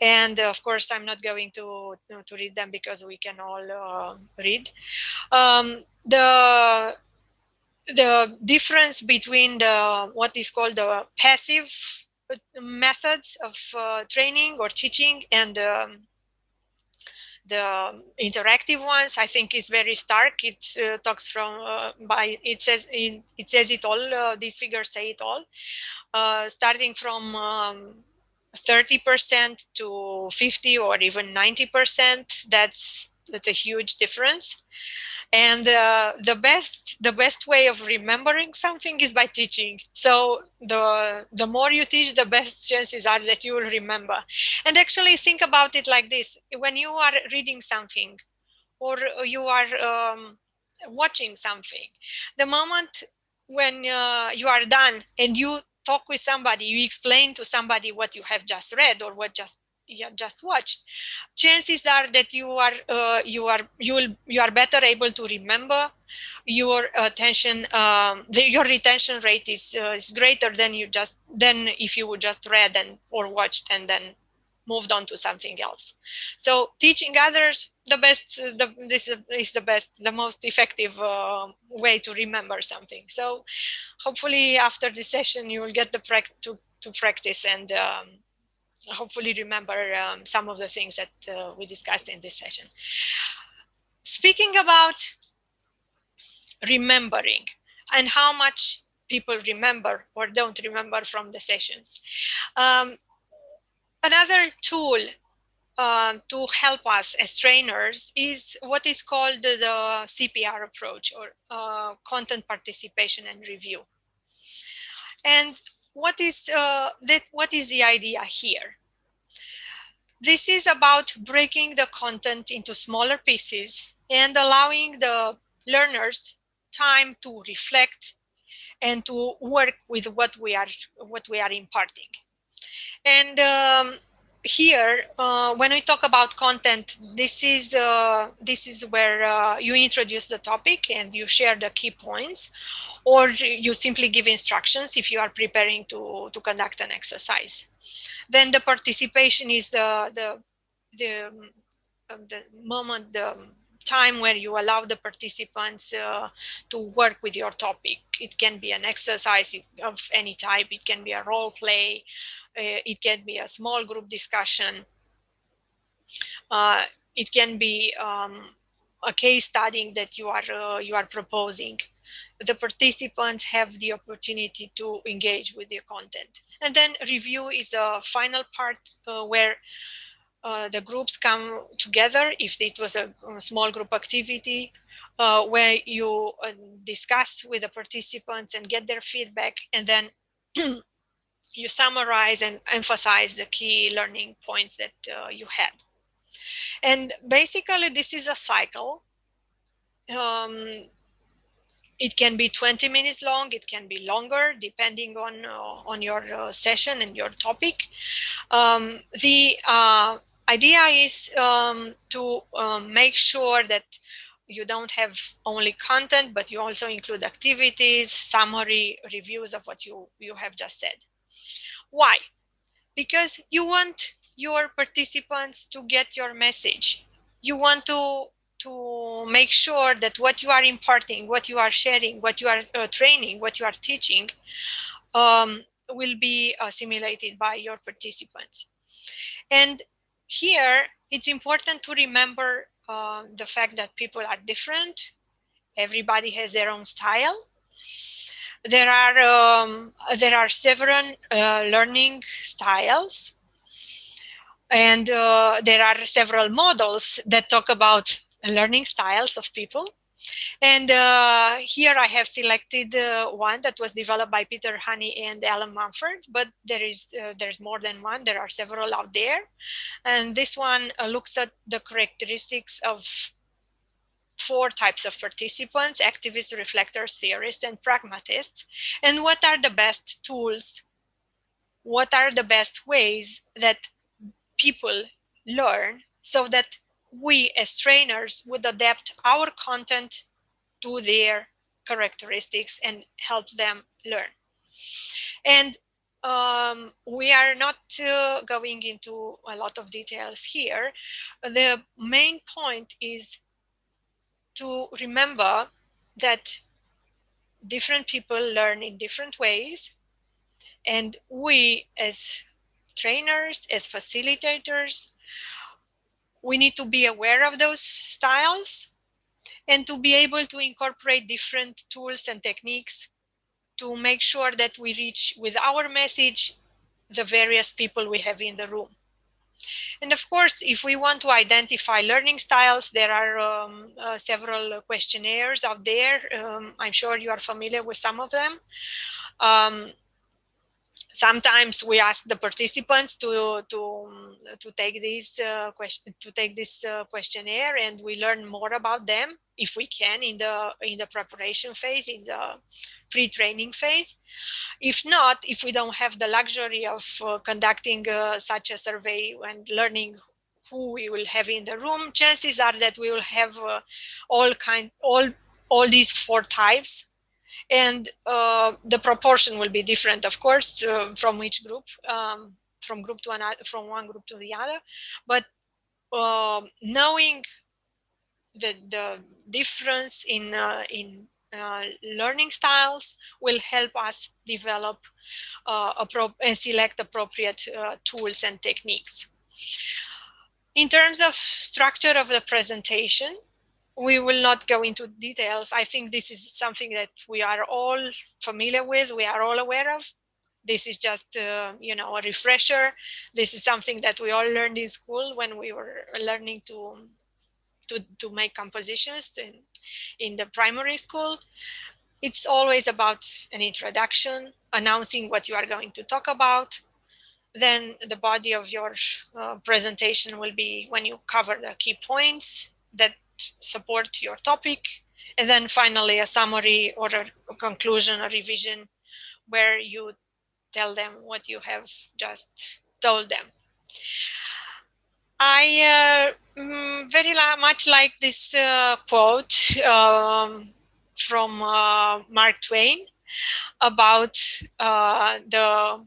and of course I'm not going to read them because we can all read. The difference between what is called the passive methods of training or teaching and the interactive ones, I think, is very stark. It talks from it says it all. These figures say it all. Starting from 30% to 50 or even 90%. That's a huge difference. And the best way of remembering something is by teaching. So the more you teach, the best chances are that you will remember. And actually think about it like this: when you are reading something or you are watching something, the moment when you are done and you talk with somebody, you explain to somebody what you have just read or what you just watched, chances are that you are better able to remember. Your attention, your retention rate is greater than if you would just read or watched and then moved on to something else. So teaching others, this is the most effective way to remember something. So hopefully after this session you will get to practice and hopefully remember some of the things that we discussed in this session. Speaking about remembering and how much people remember or don't remember from the sessions. Another tool to help us as trainers is what is called the CPR approach, or content participation and review. And what is the idea here? This is about breaking the content into smaller pieces and allowing the learners time to reflect and to work with what we are imparting. And here, when we talk about content, this is where you introduce the topic and you share the key points, or you simply give instructions if you are preparing to conduct an exercise. Then the participation is the moment, the time where you allow the participants to work with your topic. It can be an exercise of any type. It can be a role play. It can be a small group discussion. It can be a case study that you are proposing. The participants have the opportunity to engage with the content. And then review is the final part where the groups come together, if it was a small group activity, where you discuss with the participants and get their feedback, and then you summarize and emphasize the key learning points that you had. And basically, this is a cycle. It can be 20 minutes long, it can be longer, depending on your session and your topic. The idea is to make sure that you don't have only content, but you also include activities, summary, reviews of what you have just said. Why? Because you want your participants to get your message. You want to make sure that what you are imparting, what you are sharing, what you are training, what you are teaching will be assimilated by your participants. And here, it's important to remember the fact that people are different. Everybody has their own style. There are several learning styles, and there are several models that talk about learning styles of people. And here I have selected one that was developed by Peter Honey and Alan Mumford, but there's more than one. There are several out there. And this one looks at the characteristics of 4 types of participants: activists, reflectors, theorists, and pragmatists. And what are the best tools? What are the best ways that people learn so that we as trainers would adapt our content to their characteristics and help them learn? And we are not going into a lot of details here. The main point is to remember that different people learn in different ways, and we as trainers, as facilitators, we need to be aware of those styles and to be able to incorporate different tools and techniques to make sure that we reach with our message the various people we have in the room. And of course, if we want to identify learning styles, there are several questionnaires out there. I'm sure you are familiar with some of them. Sometimes we ask the participants to take this questionnaire, and we learn more about them if we can in the preparation phase, in the pre-training phase. If not, if we don't have the luxury of conducting such a survey and learning who we will have in the room, chances are that we will have all these 4 types. And the proportion will be different, of course, from each group, from one group to the other. But knowing the difference in learning styles will help us develop and select appropriate tools and techniques. In terms of structure of the presentation, we will not go into details. I think this is something that we are all familiar with, we are all aware of. This is just a refresher. This is something that we all learned in school when we were learning to make compositions in the primary school. It's always about an introduction, announcing what you are going to talk about. Then the body of your presentation will be when you cover the key points that support your topic. And then finally a summary or a conclusion, a revision, where you tell them what you have just told them. I very much like this quote from Mark Twain about the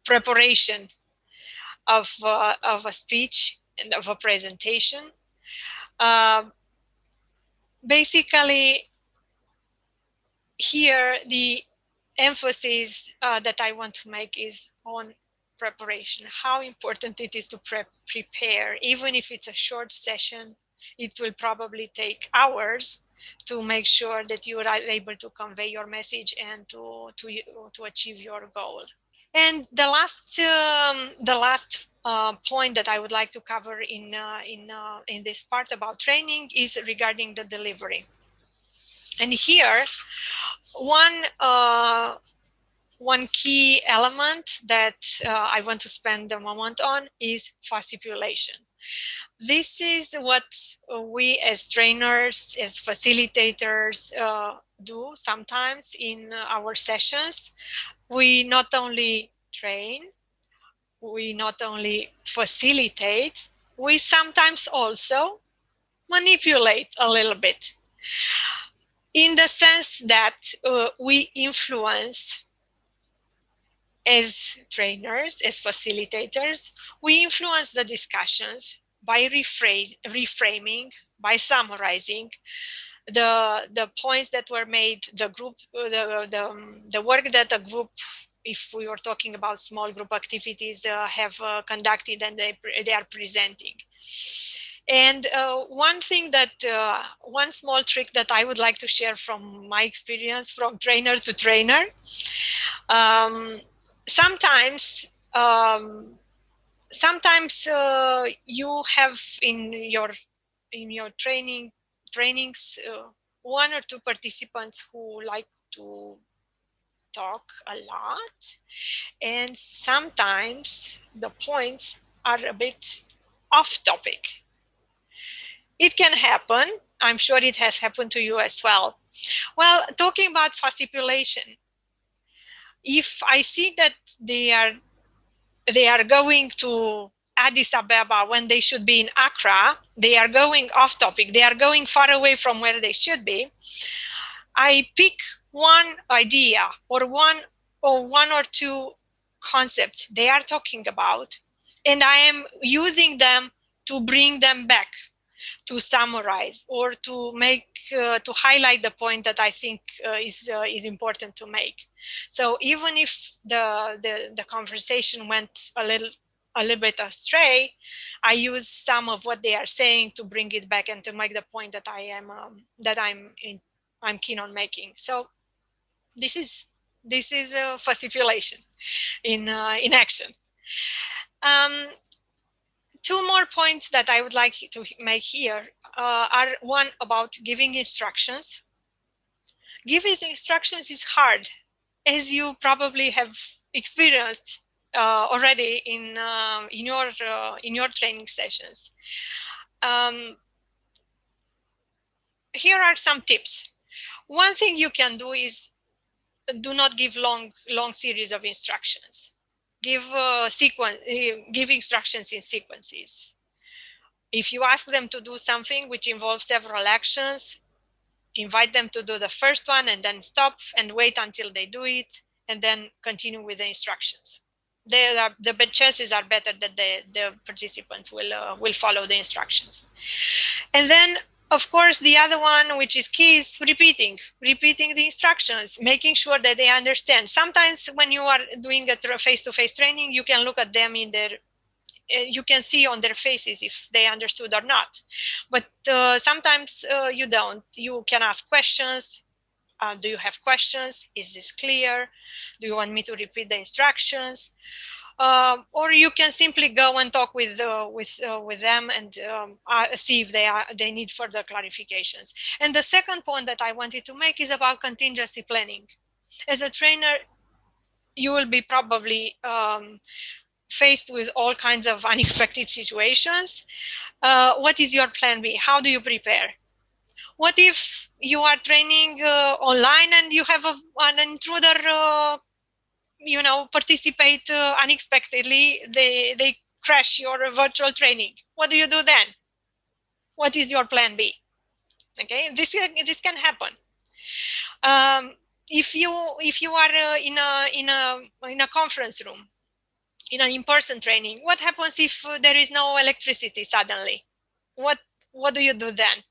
preparation of a speech and of a presentation. basically, here the emphasis that I want to make is on preparation, how important it is to prepare. Even if it's a short session, it will probably take hours to make sure that you are able to convey your message and to achieve your goal. And the last point that I would like to cover in this part about training is regarding the delivery. And here, one key element that I want to spend a moment on is fascipulation. This is what we as trainers, as facilitators do sometimes in our sessions. We not only train, we not only facilitate, we sometimes also manipulate a little bit, in the sense that we influence, as trainers, as facilitators, we influence the discussions by reframing, by summarizing the points that were made, the work that a group, if we were talking about small group activities, have conducted and they are presenting. And one small trick that I would like to share from my experience from trainer to trainer, sometimes you have in your trainings one or two participants who like to talk a lot, and sometimes the points are a bit off topic. It can happen. I'm sure it has happened to you as well. Well, talking about fascipulation, if I see that they are going to Addis Ababa when they should be in Accra, they are going off topic, they are going far away from where they should be, I pick one idea or one or two concepts they are talking about, and I am using them to bring them back, to summarize or to make to highlight the point that I think is important to make. So even if the conversation went a little bit astray, I use some of what they are saying to bring it back and to make the point that I'm keen on making. So this is fascipulation in action. Two more points that I would like to make here are one about giving instructions. Giving instructions is hard, as you probably have experienced already in your training sessions. Here are some tips. One thing you can do is do not give long series of instructions. Give instructions in sequences. If you ask them to do something which involves several actions, invite them to do the first one and then stop and wait until they do it and then continue with the instructions. The chances are better that the participants will follow the instructions. And then, of course, the other one, which is key, is repeating the instructions, making sure that they understand. Sometimes when you are doing a face-to-face training, you can look at them you can see on their faces if they understood or not. But sometimes you don't. You can ask questions. Do you have questions? Is this clear? Do you want me to repeat the instructions? Or you can simply go and talk with them and see if they need further clarifications. And the second point that I wanted to make is about contingency planning. As a trainer, you will be probably faced with all kinds of unexpected situations. What is your plan B? How do you prepare? What if you are training online and you have an intruder participate unexpectedly, they crash your virtual training? What do you do then? What is your plan B? Okay, this can happen. If you are in a conference room, in an in-person training, what happens if there is no electricity suddenly? What do you do then?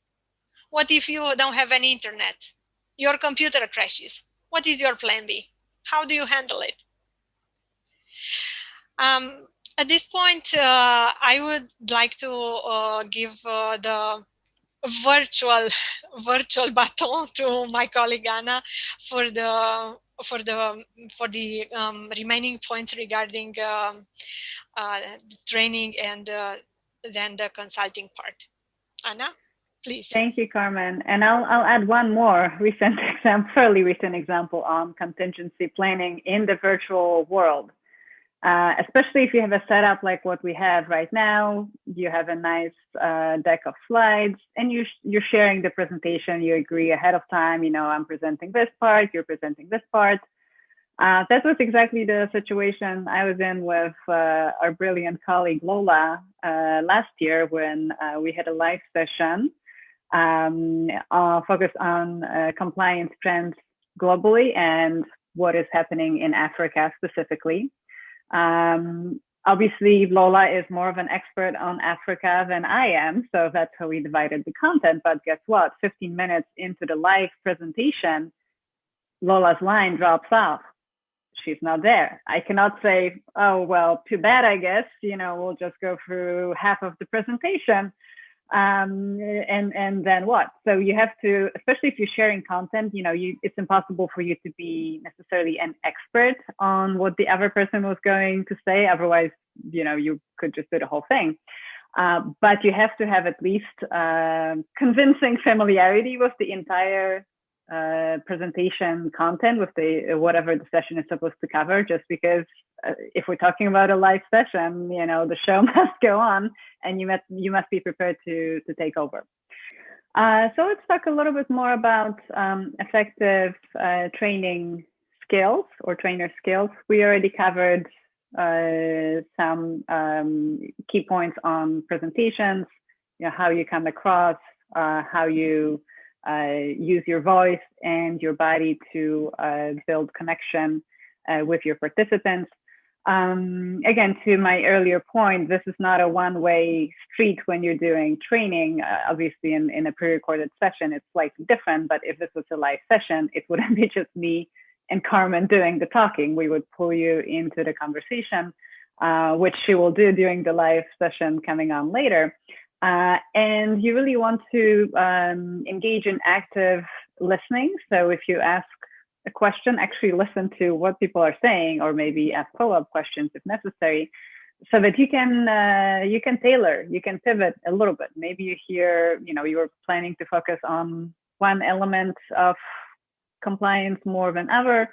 What if you don't have any internet? Your computer crashes. What is your plan B? How do you handle it? At this point, I would like to give the virtual baton to my colleague Anna for the remaining points regarding the training and then the consulting part. Anna, please. Thank you, Carmen. And I'll add one more fairly recent example on contingency planning in the virtual world. Especially if you have a setup like what we have right now, you have a nice deck of slides, and you're sharing the presentation. You agree ahead of time, I'm presenting this part, you're presenting this part. That was exactly the situation I was in with our brilliant colleague Lola last year when we had a live session focused on compliance trends globally and what is happening in Africa specifically. Obviously, Lola is more of an expert on Africa than I am, so that's how we divided the content. But guess what? 15 minutes into the live presentation, Lola's line drops off. She's not there. I cannot say, oh, well, too bad, I guess, we'll just go through half of the presentation. And then what? So you have to, especially if you're sharing content, it's impossible for you to be necessarily an expert on what the other person was going to say. Otherwise, you could just do the whole thing. But you have to have at least convincing familiarity with the entire presentation content, with whatever the session is supposed to cover, just because if we're talking about a live session, the show must go on, and you must be prepared to take over. So let's talk a little bit more about effective training skills or trainer skills. We already covered some key points on presentations, how you come across, how you use your voice and your body to build connection with your participants. Again, to my earlier point, this is not a one-way street when you're doing training. Obviously, in a pre-recorded session, it's slightly different, but if this was a live session, it wouldn't be just me and Carmen doing the talking. We would pull you into the conversation, which she will do during the live session coming on later. And you really want to engage in active listening. So if you ask a question, actually listen to what people are saying, or maybe ask follow-up questions if necessary, so that you can tailor, you can pivot a little bit. Maybe you hear, you're planning to focus on one element of compliance more than other.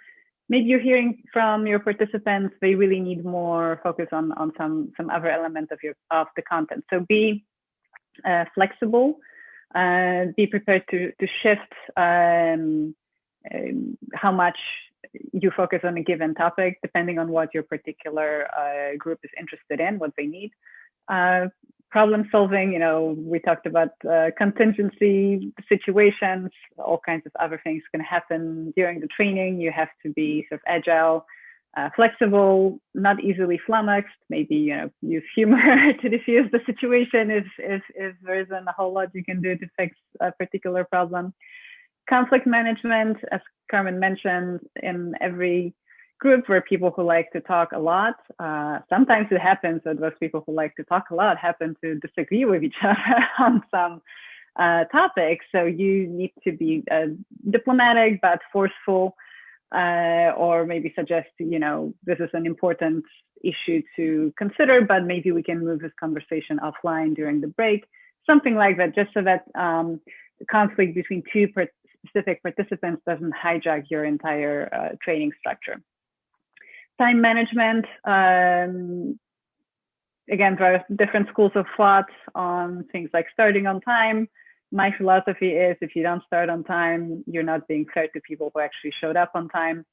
Maybe you're hearing from your participants they really need more focus on some other element of the content. So be flexible, be prepared to shift how much you focus on a given topic, depending on what your particular group is interested in, what they need. Problem solving, we talked about contingency situations, all kinds of other things can happen during the training. You have to be sort of agile, flexible, not easily flummoxed, maybe, use humor to diffuse the situation if there isn't a whole lot you can do to fix a particular problem. Conflict management, as Carmen mentioned, in every group where people who like to talk a lot, sometimes it happens that those people who like to talk a lot happen to disagree with each other on some topics. So you need to be diplomatic but forceful, or maybe suggest, this is an important issue to consider, but maybe we can move this conversation offline during the break, something like that, just so that the conflict between two specific participants doesn't hijack your entire training structure. Time management, again, there are different schools of thought on things like starting on time. My philosophy is if you don't start on time, you're not being fair to people who actually showed up on time.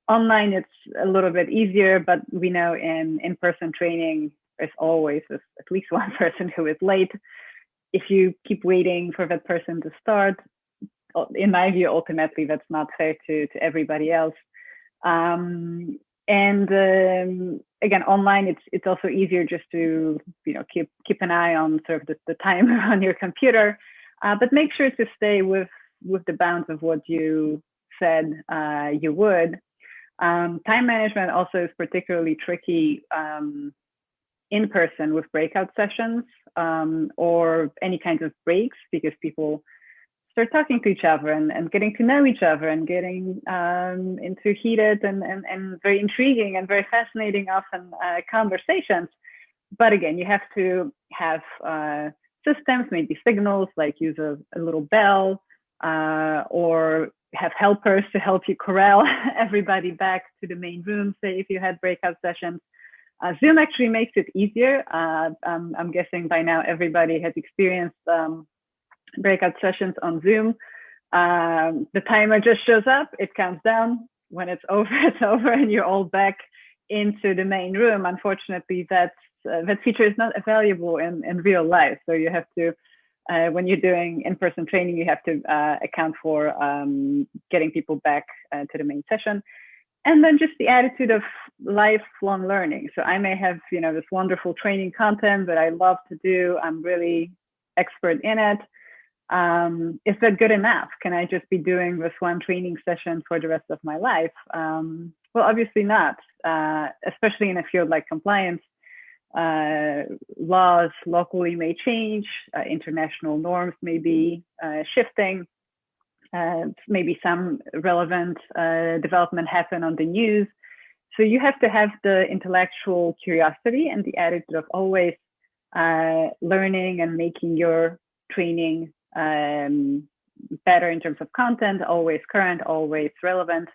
Online, it's a little bit easier, but we know in-person training, there's always at least one person who is late. If you keep waiting for that person to start, in my view, ultimately, that's not fair to everybody else. And again, online, it's also easier just to keep an eye on sort of the time on your computer. but make sure to stay with the bounds of what you said you would. Time management also is particularly tricky in person with breakout sessions or any kinds of breaks, because people start talking to each other and getting to know each other and getting into heated and very intriguing and very fascinating often conversations. But again, you have to have systems, maybe signals, like use a little bell or have helpers to help you corral everybody back to the main room, say if you had breakout sessions. Zoom actually makes it easier. I'm guessing by now everybody has experienced breakout sessions on Zoom. The timer just shows up, it counts down. When it's over, it's over, and you're all back into the main room. Unfortunately, that feature is not available in real life. So you have to, when you're doing in-person training, you have to account for getting people back to the main session. And then just the attitude of lifelong learning. So I may have, this wonderful training content that I love to do. I'm really expert in it. Is that good enough? Can I just be doing this one training session for the rest of my life? Well, obviously not, especially in a field like compliance. Laws locally may change, international norms may be shifting. Maybe some relevant development happen on the news. So you have to have the intellectual curiosity and the attitude of always learning and making your training better in terms of content, always current, always relevant.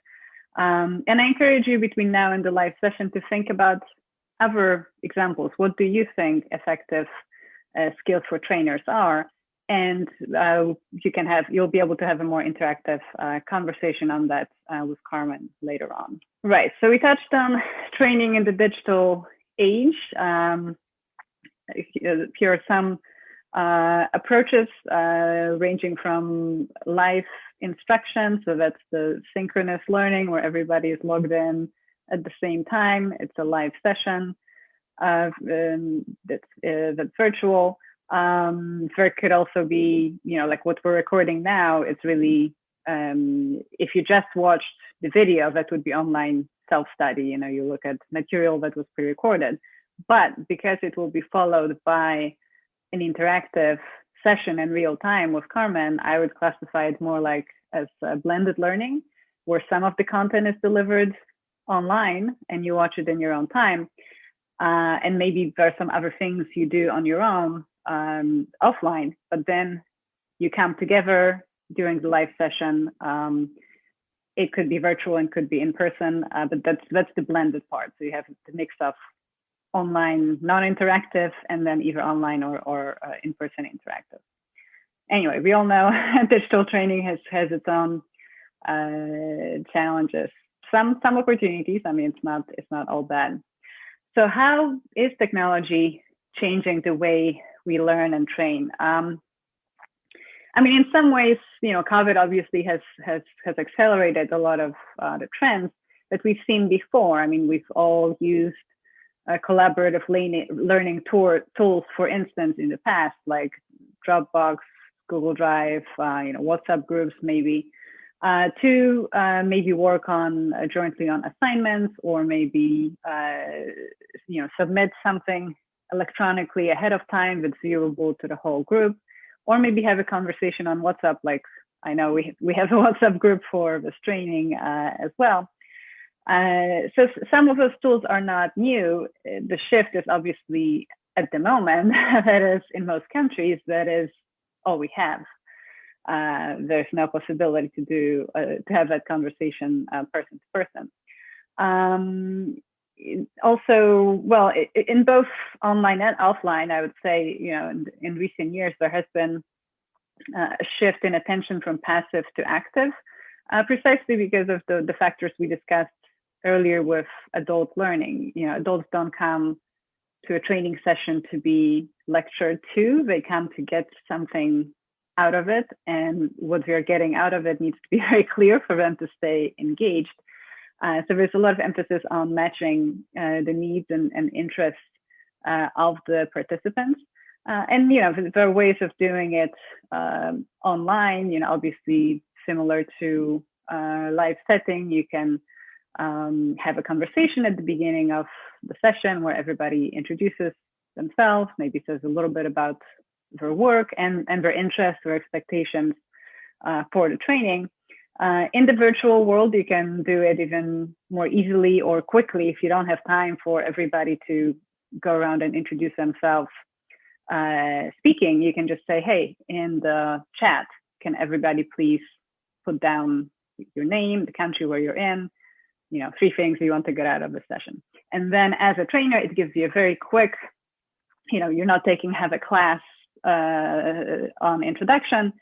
And I encourage you between now and the live session to think about other examples. What do you think effective skills for trainers are? And you'll be able to have a more interactive conversation on that with Carmen later on. Right, so we touched on training in the digital age. Here are some approaches ranging from live instruction, so that's the synchronous learning where everybody is logged in at the same time. It's a live session that's virtual. There could also be, like what we're recording now, it's really, if you just watched the video, that would be online self-study. You look at material that was pre-recorded, but because it will be followed by an interactive session in real time with Carmen, I would classify it more like as blended learning, where some of the content is delivered online and you watch it in your own time. And maybe there are some other things you do on your own offline, but then you come together during the live session. It could be virtual and could be in person, but that's the blended part. So you have the mix of online non-interactive and then either online or in-person interactive. Anyway, we all know digital training has its own challenges, some opportunities. I mean, it's not all bad. So how is technology changing the way we learn and train? I mean, in some ways, COVID obviously has accelerated a lot of the trends that we've seen before. I mean, we've all used collaborative learning tools, for instance, in the past, like Dropbox, Google Drive, WhatsApp groups, maybe, to maybe work on jointly on assignments, or maybe submit something electronically ahead of time that's viewable to the whole group, or maybe have a conversation on WhatsApp. Like I know we have a WhatsApp group for this training as well. So some of those tools are not new. The shift is obviously at the moment, that is in most countries, that is all we have. There's no possibility to have that conversation person to person. Also, well, in both online and offline, I would say, in recent years, there has been a shift in attention from passive to active, precisely because of the factors we discussed earlier with adult learning. Adults don't come to a training session to be lectured to, they come to get something out of it, and what they're getting out of it needs to be very clear for them to stay engaged. So there's a lot of emphasis on matching the needs and interests of the participants. And there are ways of doing it online. Obviously similar to live setting. You can have a conversation at the beginning of the session where everybody introduces themselves, maybe says a little bit about their work and their interests or expectations for the training. In the virtual world, you can do it even more easily or quickly if you don't have time for everybody to go around and introduce themselves speaking. You can just say, hey, in the chat, can everybody please put down your name, the country where you're in, 3 things you want to get out of the session. And then as a trainer, it gives you a very quick, you're not have a class on introduction,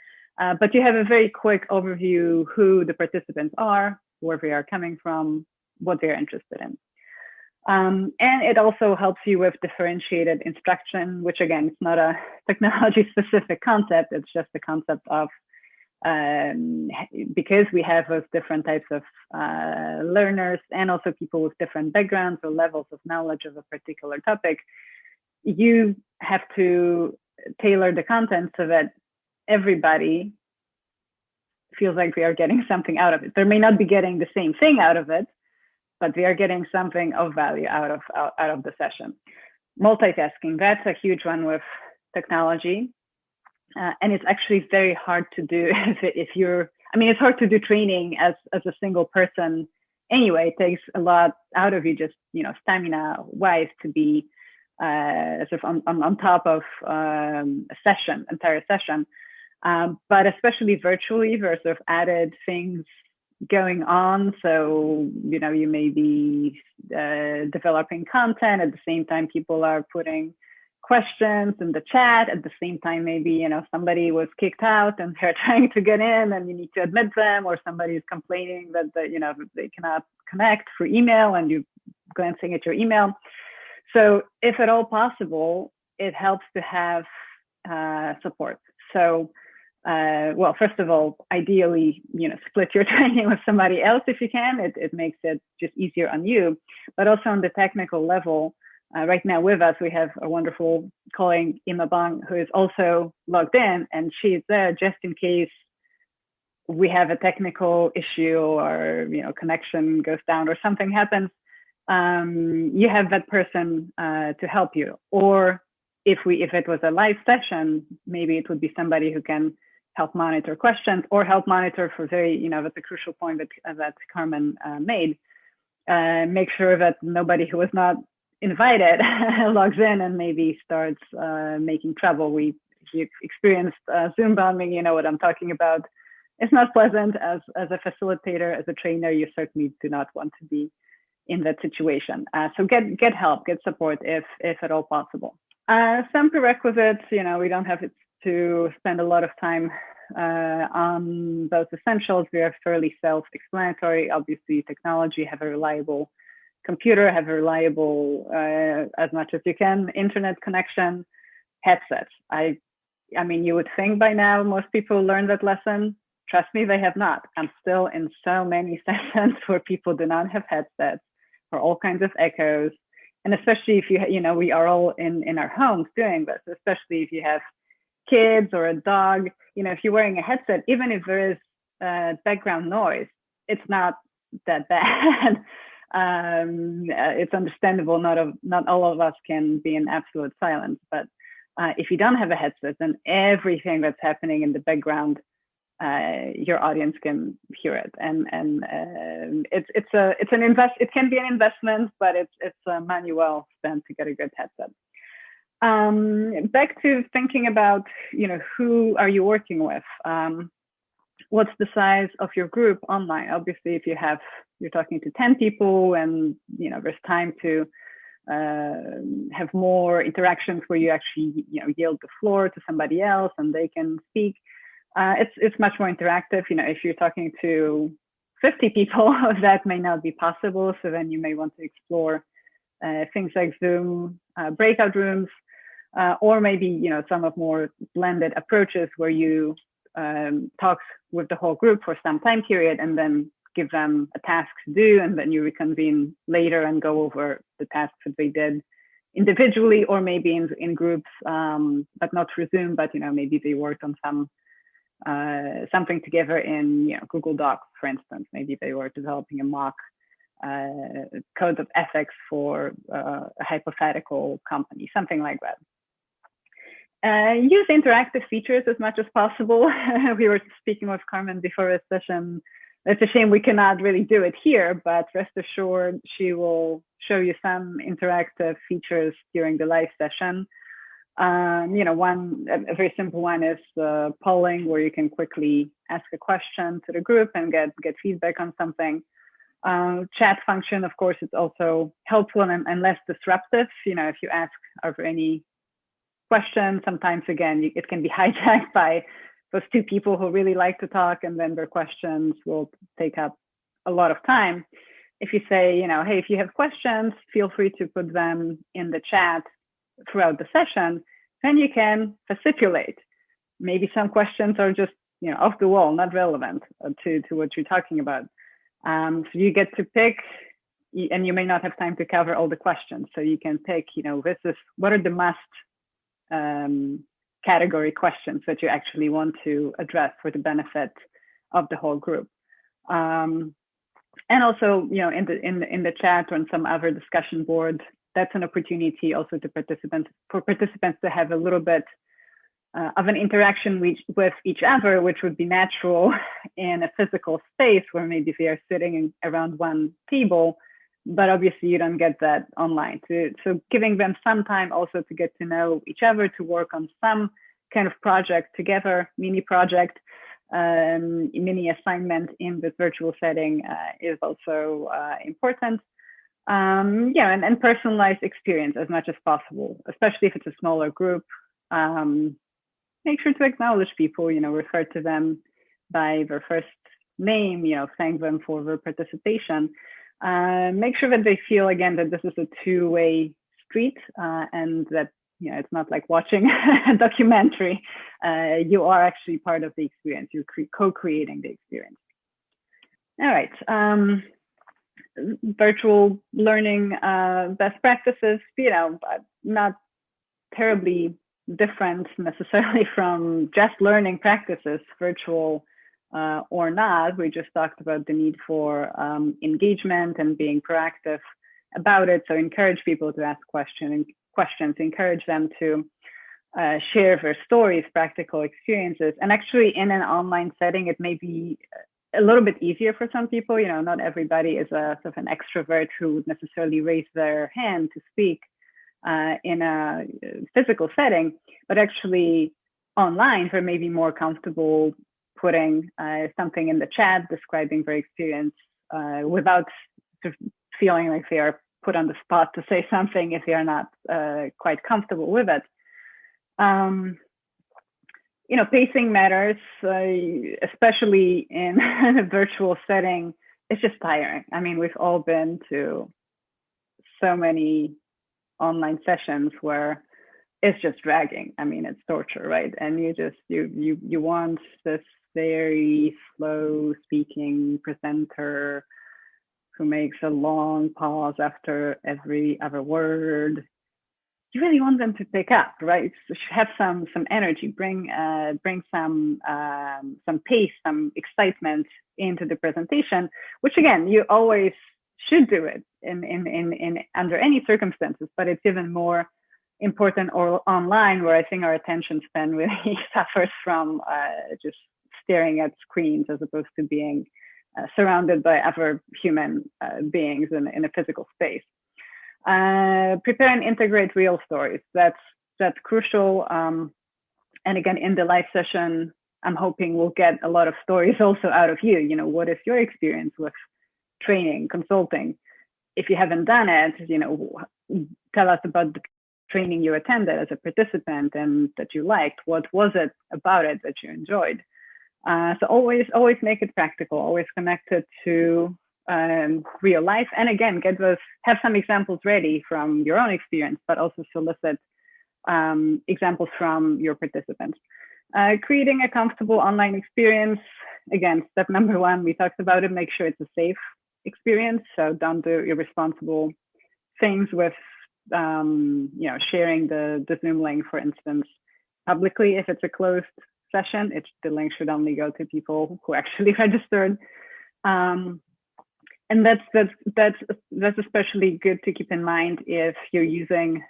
but you have a very quick overview who the participants are, where they are coming from, what they're interested in. And it also helps you with differentiated instruction, which again, it's not a technology specific concept. It's just the concept of, because we have those different types of learners and also people with different backgrounds or levels of knowledge of a particular topic, you have to tailor the content so that everybody feels like we are getting something out of it. They may not be getting the same thing out of it, but we are getting something of value out of the session. Multitasking, that's a huge one with technology. And it's actually very hard to do it's hard to do training as a single person anyway. It takes a lot out of you just, stamina wise to be sort of on top of a entire session. But especially virtually, there's sort of added things going on. So, you may be developing content at the same time people are putting questions in the chat. At the same time, maybe, somebody was kicked out and they're trying to get in and you need to admit them, or somebody is complaining that, they cannot connect through email and you're glancing at your email. So if at all possible, it helps to have support. So, well, first of all, ideally, split your training with somebody else if you can. It makes it just easier on you, but also on the technical level. Right now with us, we have a wonderful colleague, Ima Bang, who is also logged in, and she's there just in case we have a technical issue or, connection goes down or something happens. You have that person to help you. Or if it was a live session, maybe it would be somebody who can help monitor questions or help monitor for that's a crucial point that Carmen made. Make sure that nobody who was not invited logs in and maybe starts making trouble. If you've experienced Zoom bombing, you know what I'm talking about. It's not pleasant. As a facilitator, as a trainer, you certainly do not want to be in that situation. So get help, get support if at all possible. Some prerequisites, we don't have to spend a lot of time on those essentials. We are fairly self-explanatory. Obviously, technology, have a reliable computer, have a reliable, as much as you can, internet connection, headsets. I mean, you would think by now most people learn that lesson. Trust me, they have not. I'm still in so many sessions where people do not have headsets for all kinds of echoes. And especially if we are all in our homes doing this, especially if you have kids or a dog, if you're wearing a headset, even if there is background noise, it's not that bad. It's understandable. Not all of us can be in absolute silence, but if you don't have a headset, then everything that's happening in the background, your audience can hear it, and it's an it can be an investment, but it's a money well spent to get a good headset. Back to thinking about who are you working with? What's the size of your group online? Obviously, if you're talking to 10 people and there's time to have more interactions where you actually yield the floor to somebody else and they can speak. It's much more interactive. If you're talking to 50 people, that may not be possible. So then you may want to explore things like Zoom breakout rooms, or maybe some of more blended approaches where you talk with the whole group for some time period and then give them a task to do, and then you reconvene later and go over the tasks that they did individually or maybe in groups, but not through Zoom, but, maybe they worked on something together in, Google Docs, for instance. Maybe they were developing a mock code of ethics for a hypothetical company, something like that. Use interactive features as much as possible. We were speaking with Carmen before this session. It's a shame we cannot really do it here, but rest assured, she will show you some interactive features during the live session. A very simple one is polling, where you can quickly ask a question to the group and get feedback on something. Chat function, of course, it's also helpful and less disruptive. If you ask, are there any questions, sometimes, again, it can be hijacked by those two people who really like to talk, and then their questions will take up a lot of time. If you say, hey, if you have questions, feel free to put them in the chat throughout the session, then you can fascipulate. Maybe some questions are just, off the wall, not relevant to what you're talking about. So you get to pick, and you may not have time to cover all the questions. So you can pick, what are the must category questions that you actually want to address for the benefit of the whole group. And also, in the chat or in some other discussion board, that's an opportunity also for participants to have a little bit of an interaction with each other, which would be natural in a physical space where maybe they are sitting around one table, but obviously you don't get that online. So giving them some time also to get to know each other, to work on some kind of project together, mini project, mini assignment in this virtual setting is also important. And personalized experience as much as possible, especially if it's a smaller group. Make sure to acknowledge people, refer to them by their first name, thank them for their participation. Make sure that they feel, again, that this is a two-way street and that, it's not like watching a documentary. You are actually part of the experience. You're co-creating the experience. All right. Virtual learning best practices, not terribly different necessarily from just learning practices, virtual or not. We just talked about the need for engagement and being proactive about it. So encourage people to ask questions, encourage them to share their stories, practical experiences. And actually in an online setting, it may be a little bit easier for some people. Not everybody is a sort of an extrovert who would necessarily raise their hand to speak in a physical setting, but actually online, they're maybe more comfortable putting something in the chat, describing their experience without sort of feeling like they are put on the spot to say something if they are not quite comfortable with it. Pacing matters, especially in a virtual setting. It's just tiring. I mean, we've all been to so many online sessions where it's just dragging. I mean, it's torture, right? And you want this very slow speaking presenter who makes a long pause after every other word. You really want them to pick up, right? So have some energy, bring some pace, some excitement into the presentation, which again, you always should do it in under any circumstances, but it's even more important or online, where I think our attention span really suffers from just staring at screens as opposed to being surrounded by other human beings in a physical space. Prepare and integrate real stories. That's crucial. And again, in the live session, I'm hoping we'll get a lot of stories also out of you. What is your experience with training, consulting? If you haven't done it, tell us about the training you attended as a participant and that you liked. What was it about it that you enjoyed? So always make it practical, always connect it to real life. And again, have some examples ready from your own experience, but also solicit examples from your participants. Creating a comfortable online experience. Again, step number one, we talked about it, make sure it's a safe experience. So don't do irresponsible things with sharing the Zoom link, for instance, publicly. If it's a closed session, the link should only go to people who actually registered. And that's especially good to keep in mind if you're using,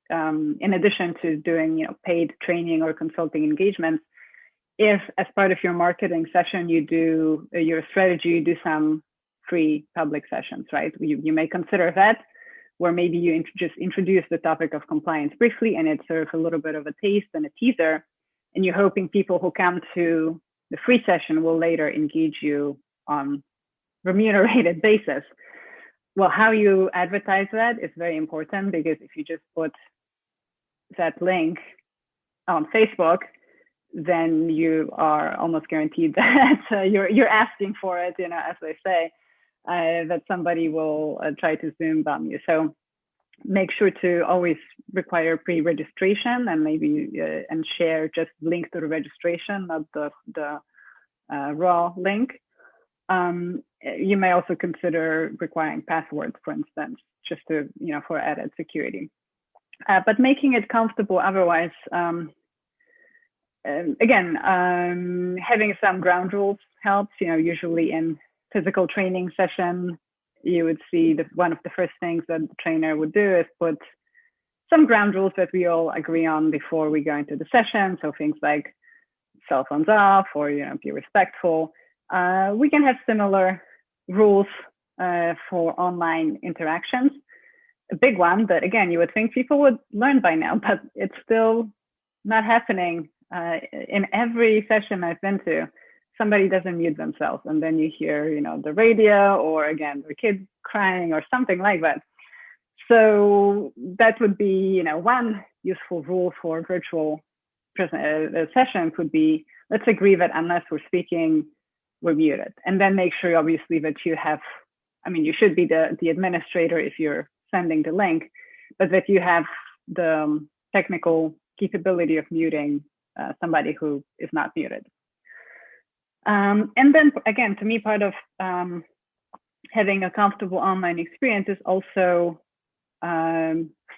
in addition to doing paid training or consulting engagements, if as part of your marketing session you do your strategy, you do some free public sessions, right? You may consider that, where maybe you just introduce the topic of compliance briefly, and it's sort of a little bit of a taste and a teaser, and you're hoping people who come to the free session will later engage you on remunerated basis. Well, how you advertise that is very important, because if you just put that link on Facebook, then you are almost guaranteed that you're asking for it, as they say, that somebody will try to Zoom bomb you. So make sure to always require pre-registration, and maybe and share just link to the registration, not the raw link. You may also consider requiring passwords, for instance, just to for added security. But making it comfortable otherwise. Again, having some ground rules helps. Usually in physical training session, you would see that one of the first things that the trainer would do is put some ground rules that we all agree on before we go into the session. So things like cell phones off, or be respectful. We can have similar rules for online interactions. A big one that, again, you would think people would learn by now, but it's still not happening. In every session I've been to, somebody doesn't mute themselves, and then you hear, the radio, or again, the kid crying or something like that. So that would be, one useful rule for virtual sessions would be, let's agree that unless we're speaking, we're muted. And then make sure, obviously, that you have, you should be the administrator if you're sending the link, but that you have the technical capability of muting somebody who is not muted. And then again, to me, part of having a comfortable online experience is also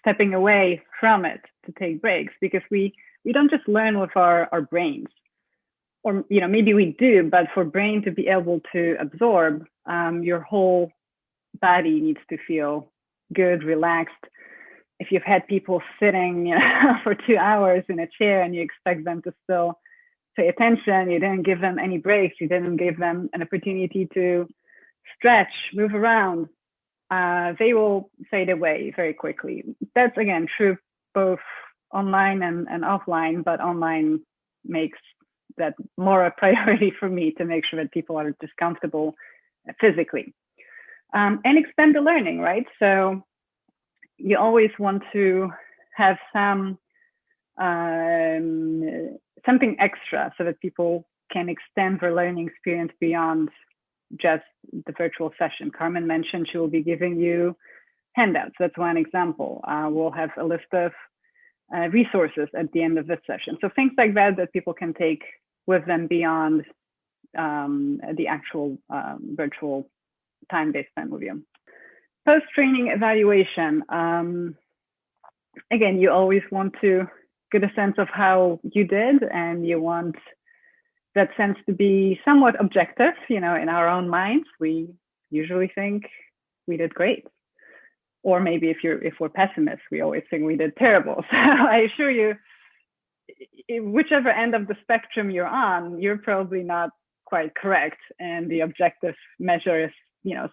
stepping away from it to take breaks, because we don't just learn with our brains, or maybe we do, but for brain to be able to absorb, your whole body needs to feel good, relaxed. If you've had people sitting for 2 hours in a chair and you expect them to still pay attention, you didn't give them any breaks, you didn't give them an opportunity to stretch, move around, they will fade away very quickly. That's, again, true both online and offline, but online makes that more a priority for me, to make sure that people are just comfortable physically. And expand the learning, right? So you always want to have something extra, so that people can extend their learning experience beyond just the virtual session. Carmen mentioned she will be giving you handouts. That's one example. We'll have a list of resources at the end of this session. So things like that people can take with them beyond the actual virtual time they spend with you. Post-training evaluation. Again, you always want to get a sense of how you did, and you want that sense to be somewhat objective. In our own minds, we usually think we did great. Or maybe if we're pessimists, we always think we did terrible. So I assure you, whichever end of the spectrum you're on, you're probably not quite correct, and the objective measure is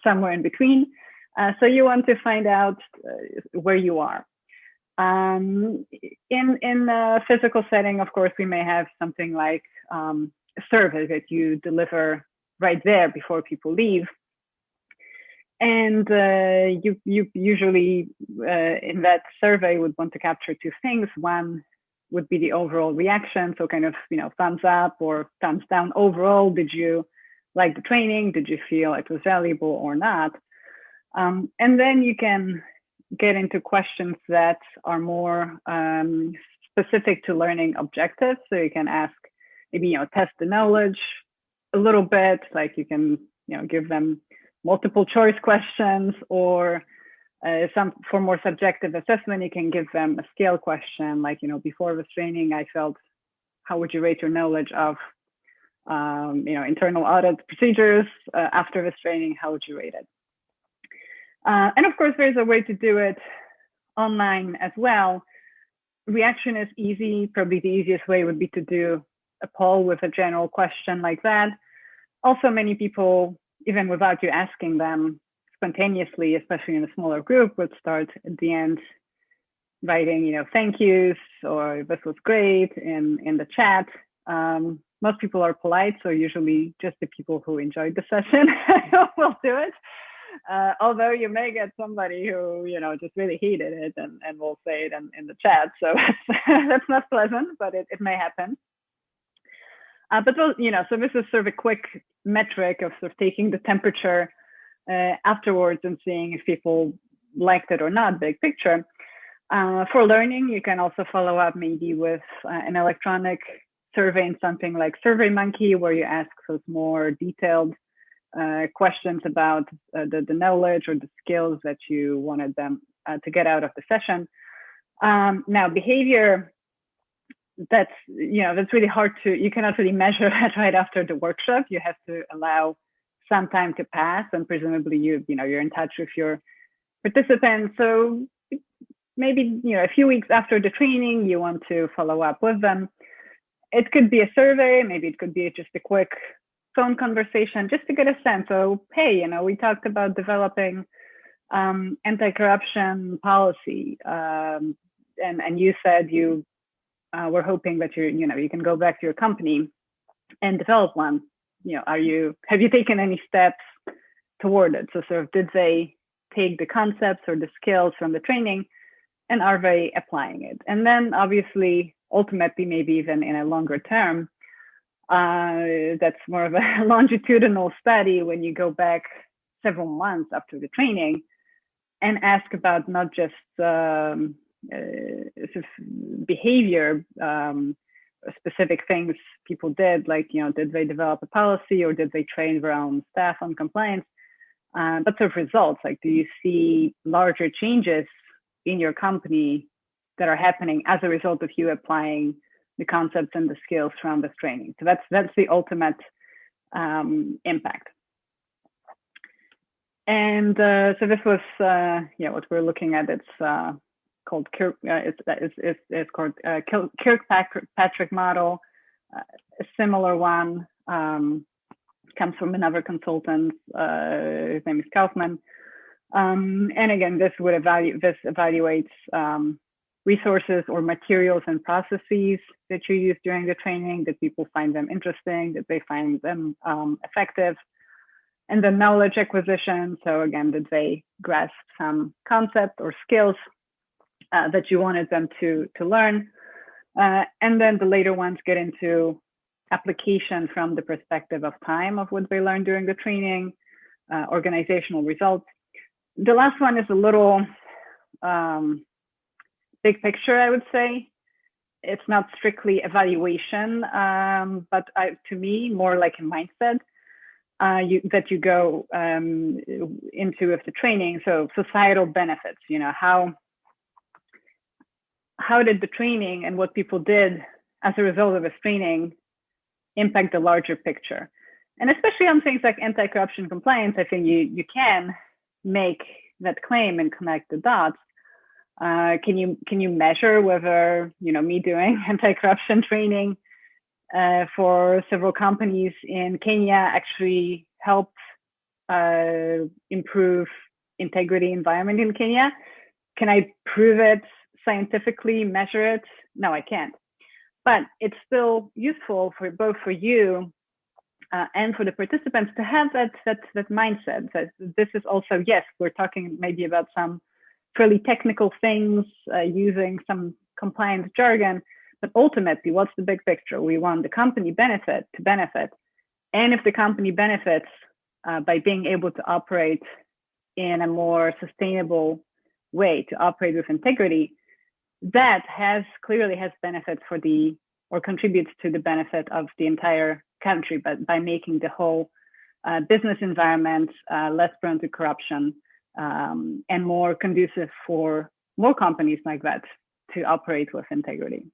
somewhere in between. So you want to find out where you are. In a physical setting, of course, we may have something like a survey that you deliver right there before people leave. And you usually, in that survey, would want to capture two things. One would be the overall reaction. So kind of, thumbs up or thumbs down overall. Did you like the training? Did you feel it was valuable or not? And then you can get into questions that are more specific to learning objectives. So you can ask, maybe, test the knowledge a little bit, like you can, give them multiple choice questions, or For more subjective assessment, you can give them a scale question, like, before this training, I felt, how would you rate your knowledge of, internal audit procedures? After this training, how would you rate it? And of course, there's a way to do it online as well. Reaction is easy. Probably the easiest way would be to do a poll with a general question like that. Also, many people, even without you asking them, spontaneously, especially in a smaller group, would start at the end writing, thank yous, or this was great in the chat. Most people are polite, so usually just the people who enjoyed the session will do it. Although you may get somebody who, just really hated it and will say it in the chat. So that's not pleasant, but it may happen. But so this is sort of a quick metric of sort of taking the temperature afterwards and seeing if people liked it or not, big picture. For learning, you can also follow up maybe with an electronic survey in something like SurveyMonkey, where you ask those more detailed questions about the knowledge or the skills that you wanted them to get out of the session. Now, behavior, that's really hard you cannot really measure that right after the workshop. You have to allow some time to pass, and presumably you're in touch with your participants. So maybe a few weeks after the training, you want to follow up with them. It could be a survey, maybe it could be just a quick phone conversation, just to get a sense. So, hey, we talked about developing anti-corruption policy, and you said you were hoping that you can go back to your company and develop one. Have you taken any steps toward it? So sort of, did they take the concepts or the skills from the training, and are they applying it? And then obviously, ultimately, maybe even in a longer term, that's more of a longitudinal study when you go back several months after the training and ask about not just sort of behavior, specific things people did, like, did they develop a policy or did they train their own staff on compliance? But sort of results, like, do you see larger changes in your company that are happening as a result of you applying the concepts and the skills from this training? So that's the ultimate impact. And so this was what we're looking at. It's called Kirkpatrick model. A similar one comes from another consultant. His name is Kaufman. And again, this evaluates resources or materials and processes that you use during the training. That people find them interesting, that they find them effective. And the knowledge acquisition. So again, did they grasp some concept or skills that you wanted them to learn? And then the later ones get into application from the perspective of time of what they learned during the training, organizational results. The last one is a little big picture, I would say. It's not strictly evaluation, but to me, more like a mindset that you go into with the training. So societal benefits, how did the training and what people did as a result of this training impact the larger picture? And especially on things like anti-corruption compliance, I think you can make that claim and connect the dots. Can you measure whether me doing anti-corruption training for several companies in Kenya actually helped improve integrity environment in Kenya? Can I prove it scientifically, measure it? No, I can't. But it's still useful for both for you and for the participants to have that mindset. That this is also, yes, we're talking maybe about some fairly technical things using some compliance jargon, but ultimately, what's the big picture? We want the company to benefit. And if the company benefits by being able to operate in a more sustainable way, to operate with integrity, that clearly has benefits or contributes to the benefit of the entire country, but by making the whole business environment less prone to corruption and more conducive for more companies like that to operate with integrity.